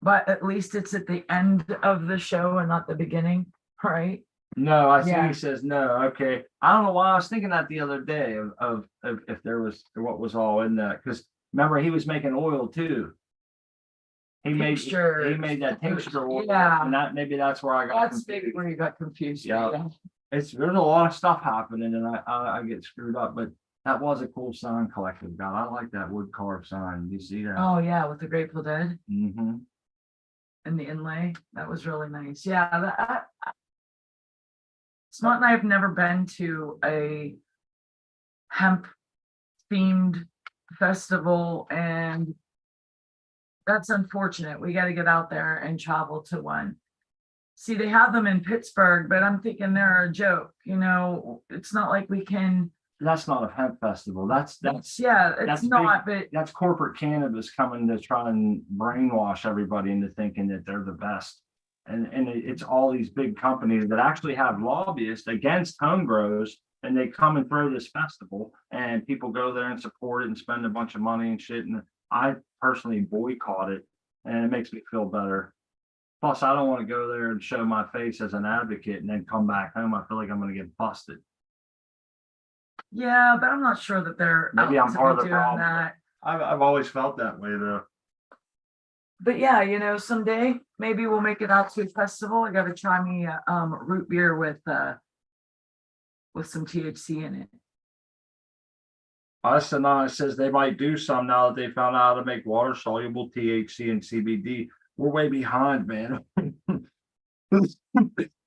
But at least it's at the end of the show and not the beginning, right? No, I see Yeah. he says no. Okay. I don't know why I was thinking that the other day of if there was what was all in that. Because remember, he was making oil too. He Tincture. made that tincture oil. Yeah. And that maybe that's where I got That's maybe confused. where you got confused. Yeah. There's a lot of stuff happening and I get screwed up, but that was a cool sign collective guy. I like that wood carved sign. You see that? Oh, yeah, with the Grateful Dead Mm-hmm. and the inlay. That was really nice. Yeah. Smart and I have never been to a hemp themed festival, and that's unfortunate. We got to get out there and travel to one. See, they have them in Pittsburgh, but I'm thinking they're a joke. You know, it's not like we can. That's not a hemp festival. That's Yeah, it's that's not. But that's corporate cannabis coming to try and brainwash everybody into thinking that they're the best. And it's all these big companies that actually have lobbyists against home grows, and they come and throw this festival, and people go there and support it and spend a bunch of money and shit. And I personally boycott it, and it makes me feel better. Plus, I don't want to go there and show my face as an advocate and then come back home. I feel like I'm going to get busted. yeah, but I'm not sure that they're Maybe out I'm to part of be the doing problem. that. I've always felt that way though. But yeah, you know, someday maybe we'll make it out to a festival. I gotta try me root beer with some THC in it. Asana says they might do some now that they found out how to make water soluble THC and CBD. We're way behind, man.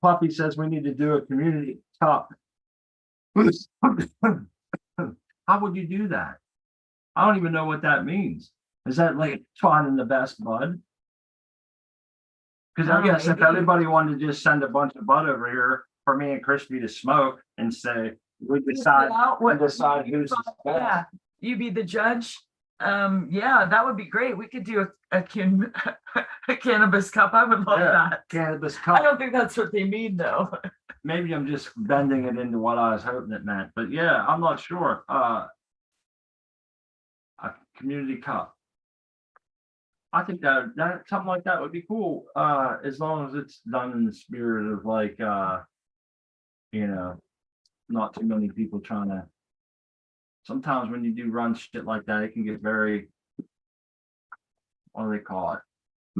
Puppy says we need to do a community cup. How would you do that? I don't even know what that means. Is that like finding the best bud? Because I Oh, guess if maybe. everybody wanted to just send a bunch of bud over here for me and Crispy to smoke and say, we decide who's the Yeah, best. you be the judge. Yeah, that would be great. We could do a cannabis cup. I would love Yeah. that. Cannabis I cup. don't think that's what they mean though. Maybe I'm just bending it into what I was hoping it meant, but yeah, I'm not sure. A community cup. I think that something like that would be cool, as long as it's done in the spirit of like, you know, not too many people trying to. Sometimes when you do run shit like that, it can get very, what do they call it?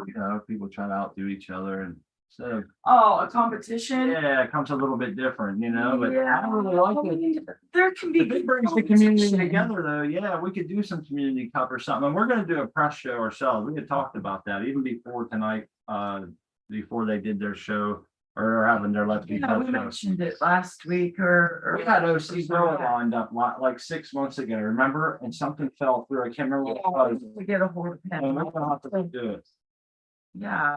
You know, people try to outdo each other, and so Oh, a competition? yeah, it comes a little bit different, you know. But Yeah, I don't really like it. there can be. If it brings the community together, though, yeah, we could do some community cup or something. And we're going to do a press show ourselves. We had talked about that even before tonight, before they did their show or having their lefty. Yeah, we mentioned it last week or. We had OC Grower lined up like 6 months ago, remember? And something fell through. I can't remember what it was. We get a hold of And him. we're gonna have to do it. Yeah,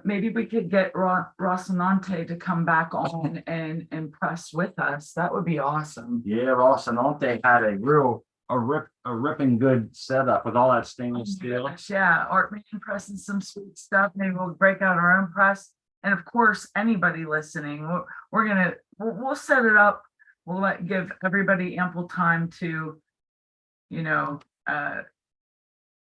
maybe we could get Rocinante to come back on and press with us. That would be awesome. Yeah, Rocinante had a ripping good setup with all that stainless steel. Gosh, yeah, Art Man pressing some sweet stuff. Maybe we'll break out our own press. And of course, anybody listening, we'll set it up. We'll give everybody ample time to, you know,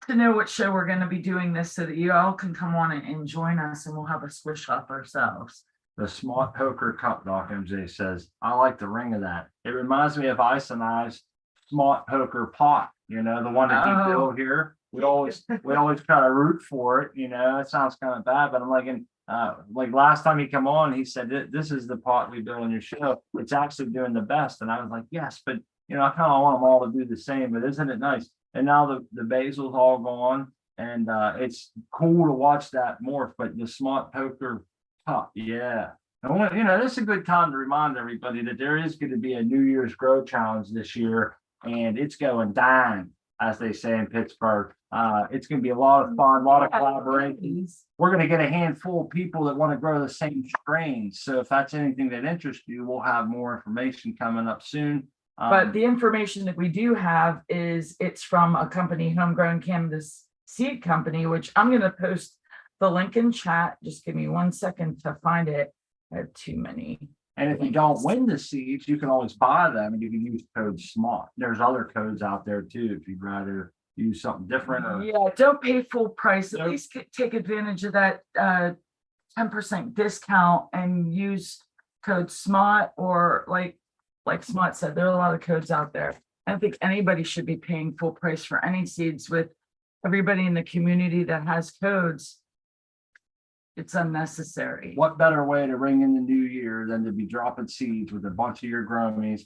to know what show we're going to be doing this so that you all can come on and join us, and we'll have a swish off ourselves. The Smart Poker Cup, Doc MJ says, I like the ring of that. It reminds me of Ice and I's Smart Poker pot, you know, the one that he Oh. built here. We always kind of root for it, you know. It sounds kind of bad, but I'm like last time he come on, he said, this is the pot we built on your show. It's actually doing the best. And I was like, yes, but you know, I kind of want them all to do the same, but isn't it nice? And now the basil's all gone, and it's cool to watch that morph. But the Smart Poker Cup, yeah, This is a good time to remind everybody that there is going to be a New Year's Grow Challenge this year, and it's going down, as they say in Pittsburgh. It's going to be a lot of fun, a lot of collaboration. We're going to get a handful of people that want to grow the same strains. So if that's anything that interests you, we'll have more information coming up soon. But the information that we do have is it's from a company, Homegrown Cannabis Seed Company, which I'm going to post the link in chat. Just give me 1 second to find it. I have too many. And if you don't win the seeds, you can always buy them and you can use code SMART. There's other codes out there too, if you'd rather use something different or. Yeah, don't pay full price. At Nope. least take advantage of that 10% discount and use code SMART, or like SMART said, there are a lot of codes out there. I don't think anybody should be paying full price for any seeds. With everybody in the community that has codes, it's unnecessary. What better way to ring in the new year than to be dropping seeds with a bunch of your growmies?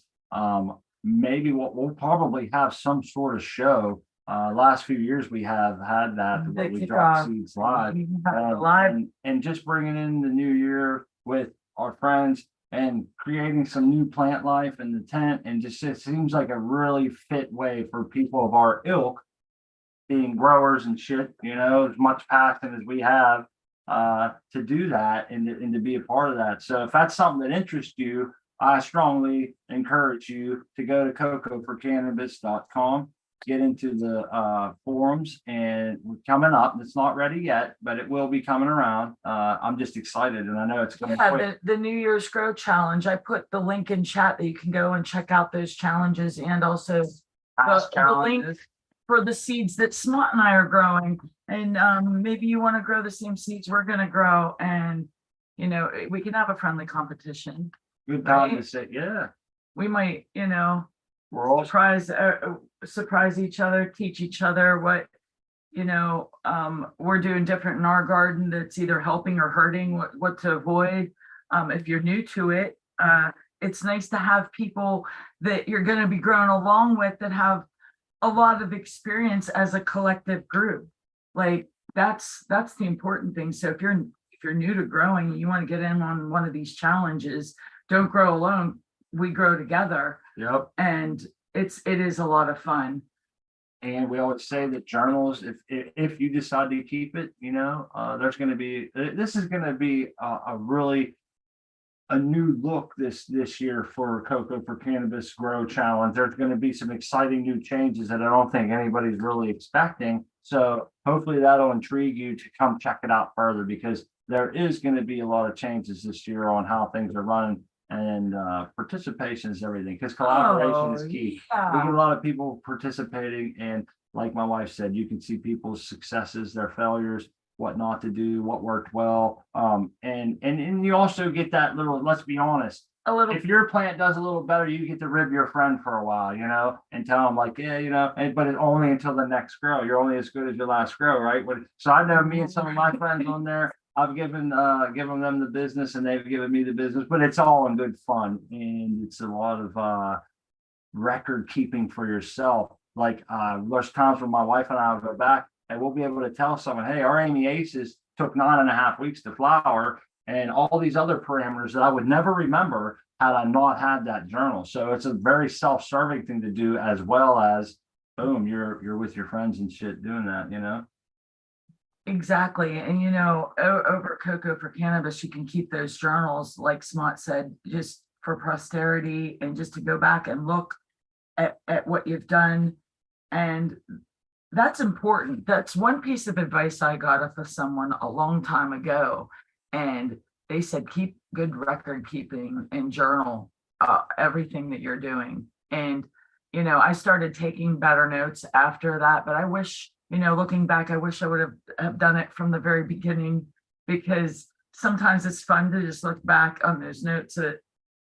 Maybe we'll probably have some sort of show. Last few years we have had that The where we kickoff. drop seeds live. You can have it live. And just bringing in the new year with our friends and creating some new plant life in the tent, and just it seems like a really fit way for people of our ilk, being growers and shit, as much passion as we have, to do that and to be a part of that. So if that's something that interests you, I strongly encourage you to go to cocoforcannabis.com, get into the forums, and we're coming up. It's not ready yet, but it will be coming around. I'm just excited, and I know it's going to Yeah, the New Year's Grow Challenge. I put the link in chat that you can go and check out those challenges, and also the link for the seeds that Smart and I are growing. And maybe you want to grow the same seeds we're going to grow, and we can have a friendly competition. Good time to right? say, yeah, We might, we're all surprise each other, teach each other what we're doing different in our garden that's either helping or hurting, what to avoid. If you're new to it, it's nice to have people that you're going to be growing along with that have a lot of experience as a collective group. Like that's the important thing. So if you're new to growing and you want to get in on one of these challenges, don't grow alone. We grow together. Yep. And it is a lot of fun. And we always say that journals, if you decide to keep it, there's going to be, this is going to be a new look this year for Cocoa for Cannabis Grow Challenge. There's going to be some exciting new changes that I don't think anybody's really expecting. So hopefully that'll intrigue you to come check it out further, because there is going to be a lot of changes this year on how things are running, and participation is everything, because collaboration is key. We get a lot of people participating, and like my wife said, you can see people's successes, their failures, what not to do, what worked well. And you also get that little, let's be honest, if your plant does a little better, you get to rib your friend for a while, and tell them like, yeah, but it's only until the next grow. You're only as good as your last grow, right? So I know me and some of my friends on there, I've given them the business and they've given me the business, but it's all in good fun. And it's a lot of record keeping for yourself. Like there's times when my wife and I will go back and we'll be able to tell someone, hey, our Amy Aces took 9.5 weeks to flower, and all these other parameters that I would never remember had I not had that journal. So it's a very self-serving thing to do, as well as boom, you're with your friends and shit doing that, Exactly. And over Cocoa for Cannabis, you can keep those journals, like Smart said, just for posterity and just to go back and look at what you've done. And that's important. That's one piece of advice I got off of someone a long time ago. And they said, keep good record keeping and journal everything that you're doing. And, I started taking better notes after that, but I wish, looking back, I wish I would have done it from the very beginning, because sometimes it's fun to just look back on those notes that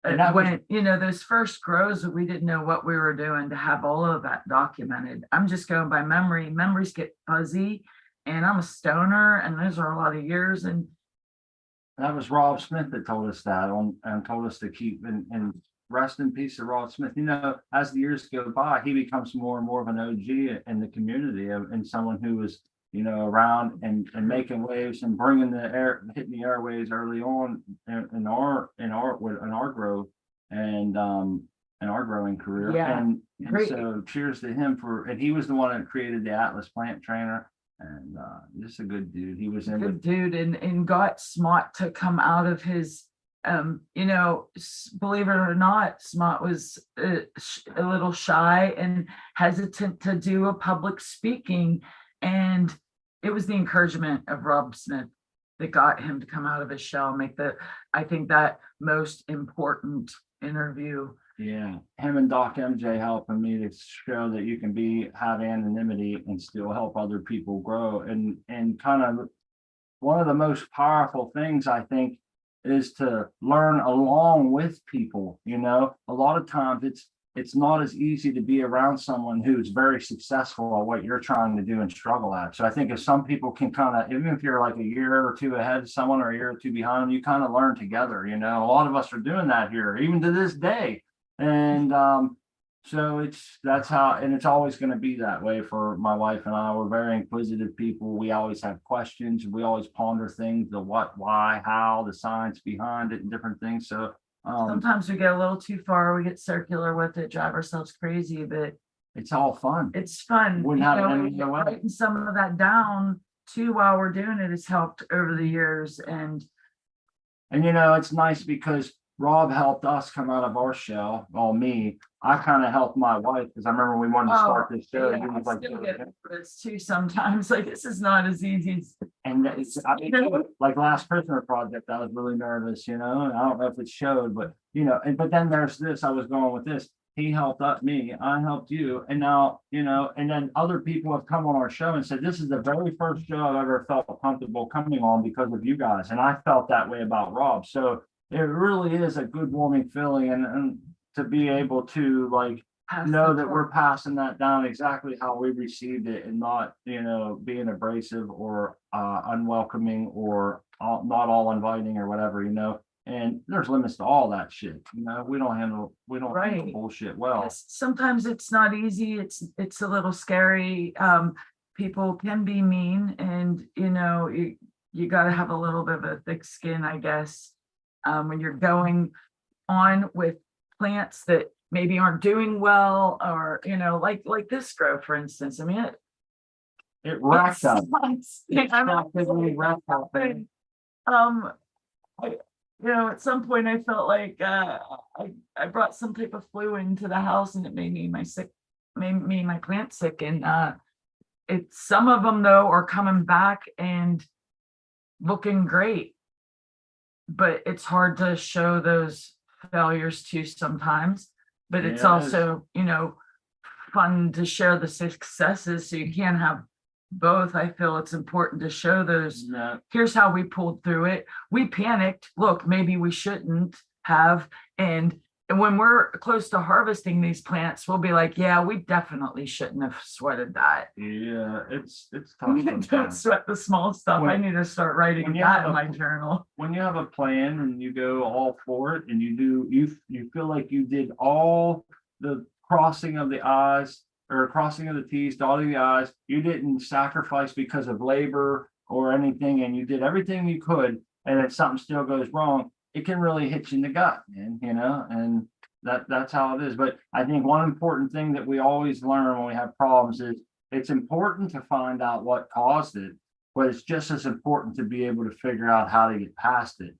when, those first grows, we didn't know what we were doing, to have all of that documented. I'm just going by memory. Memories get fuzzy, and I'm a stoner, and those are a lot of years. And that was Rob Smith that told us that and told us to keep, and rest in peace to Rob Smith. As the years go by, he becomes more and more of an OG in the community, and someone who was around and making waves and bringing the air, hitting the airways early on in our growth and in our growing career. Yeah, And great. so cheers to him and he was the one that created the Atlas plant trainer. And just a good dude. He was in Good with dude, and got Smart to come out of his, believe it or not, Smart was a little shy and hesitant to do a public speaking. And it was the encouragement of Rob Smith that got him to come out of his shell and make I think that most important interview. Yeah, him and Doc MJ helping me to show that you can have anonymity and still help other people grow. And kind of one of the most powerful things I think is to learn along with people. A lot of times it's not as easy to be around someone who's very successful at what you're trying to do and struggle at. So I think if some people can kind of, even if you're like a year or two ahead of someone or a year or two behind them, you kind of learn together. A lot of us are doing that here, even to this day. And so that's how, and it's always going to be that way for my wife and I. We're very inquisitive people. We always have questions. We always ponder things, the what, why, how, the science behind it and different things. So sometimes we get a little too far, we get circular with it, drive ourselves crazy, but it's all fun. it's fun. Wouldn't have it any other way. Writing some of that down too while we're doing it has helped over the years. And it's nice because Rob helped us come out of our shell. Well, me, I kind of helped my wife because I remember we wanted to start this show. yeah, He was I like, still get this too sometimes. Like, this is not as easy as and like last prisoner project, I was really nervous, and I don't know if it showed, but but then there's this, I was going with this. He helped me, I helped you, and now, and then other people have come on our show and said, this is the very first show I've ever felt comfortable coming on because of you guys. And I felt that way about Rob. So it really is a good warming feeling and to be able to know that we're passing that down exactly how we received it and not, being abrasive or unwelcoming or not all inviting or whatever, and there's limits to all that shit. We don't handle Right. bullshit well. Yes, sometimes it's not easy. It's a little scary. People can be mean, and you got to have a little bit of a thick skin, I guess, when you're going on with plants that maybe aren't doing well, or like this grow, for instance. I mean, it wrecked up. At some point I felt like I brought some type of flu into the house, and it made me my plant sick. And some of them though are coming back and looking great, but it's hard to show those failures too sometimes. But it's also fun to share the successes, so you can't have both. I feel it's important to show those. Here's how we pulled through it. We panicked. Look, maybe we shouldn't have. And when we're close to harvesting these plants, we'll be like, yeah, we definitely shouldn't have sweated that. Yeah, it's tough. Don't sweat the small stuff. I need to start writing that in my journal. When you have a plan and you go all for it, and you feel like you did all the crossing of the I's or crossing of the T's, dotting the I's, you didn't sacrifice because of labor or anything, and you did everything you could, and if something still goes wrong, it can really hit you in the gut, man, and that's how it is. But I think one important thing that we always learn when we have problems is it's important to find out what caused it, but it's just as important to be able to figure out how to get past it,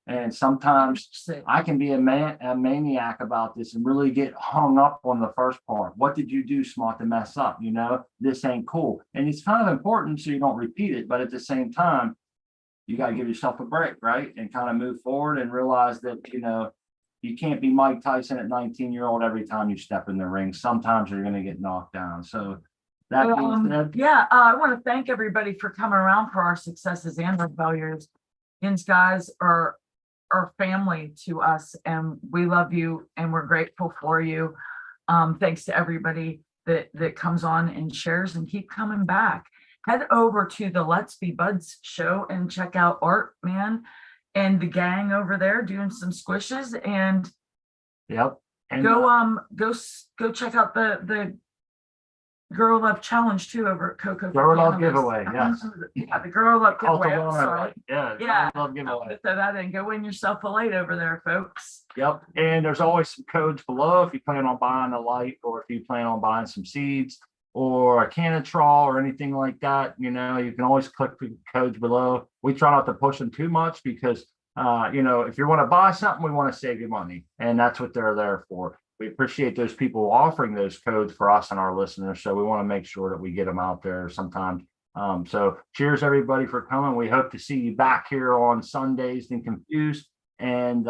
and sometimes I can be a maniac about this and really get hung up on the first part. What did you do, Smart, to mess up? This ain't cool. And it's kind of important so you don't repeat it, but at the same time, you got to give yourself a break, right? And kind of move forward and realize that, you can't be Mike Tyson at 19-year-old every time you step in the ring. Sometimes you're going to get knocked down. So that being said, I want to thank everybody for coming around for our successes and our failures. These guys are family to us, and we love you and we're grateful for you. Thanks to everybody that comes on and shares, and keep coming back. Head over to the Let's Be Buds show and check out Art Man and the gang over there doing some squishes, and yep. And go check out the Girl Love Challenge too over at Coco. for Girl Love Cannabis. giveaway, yes. Yeah, the Girl Love giveaway. I'm Cultivar, sorry. yeah. Yeah. Girl Love giveaway. So that and go win yourself a light over there, folks. Yep, and there's always some codes below if you plan on buying a light or if you plan on buying some seeds or a Canatrol or anything like that. You know, you can always click the codes below. We try not to push them too much because, you know, if you want to buy something, we want to save you money, and that's what they're there for. We appreciate those people offering those codes for us and our listeners, so we want to make sure that we get them out there sometimes. So cheers everybody for coming. We hope to see you back here on Sundays and Confused. And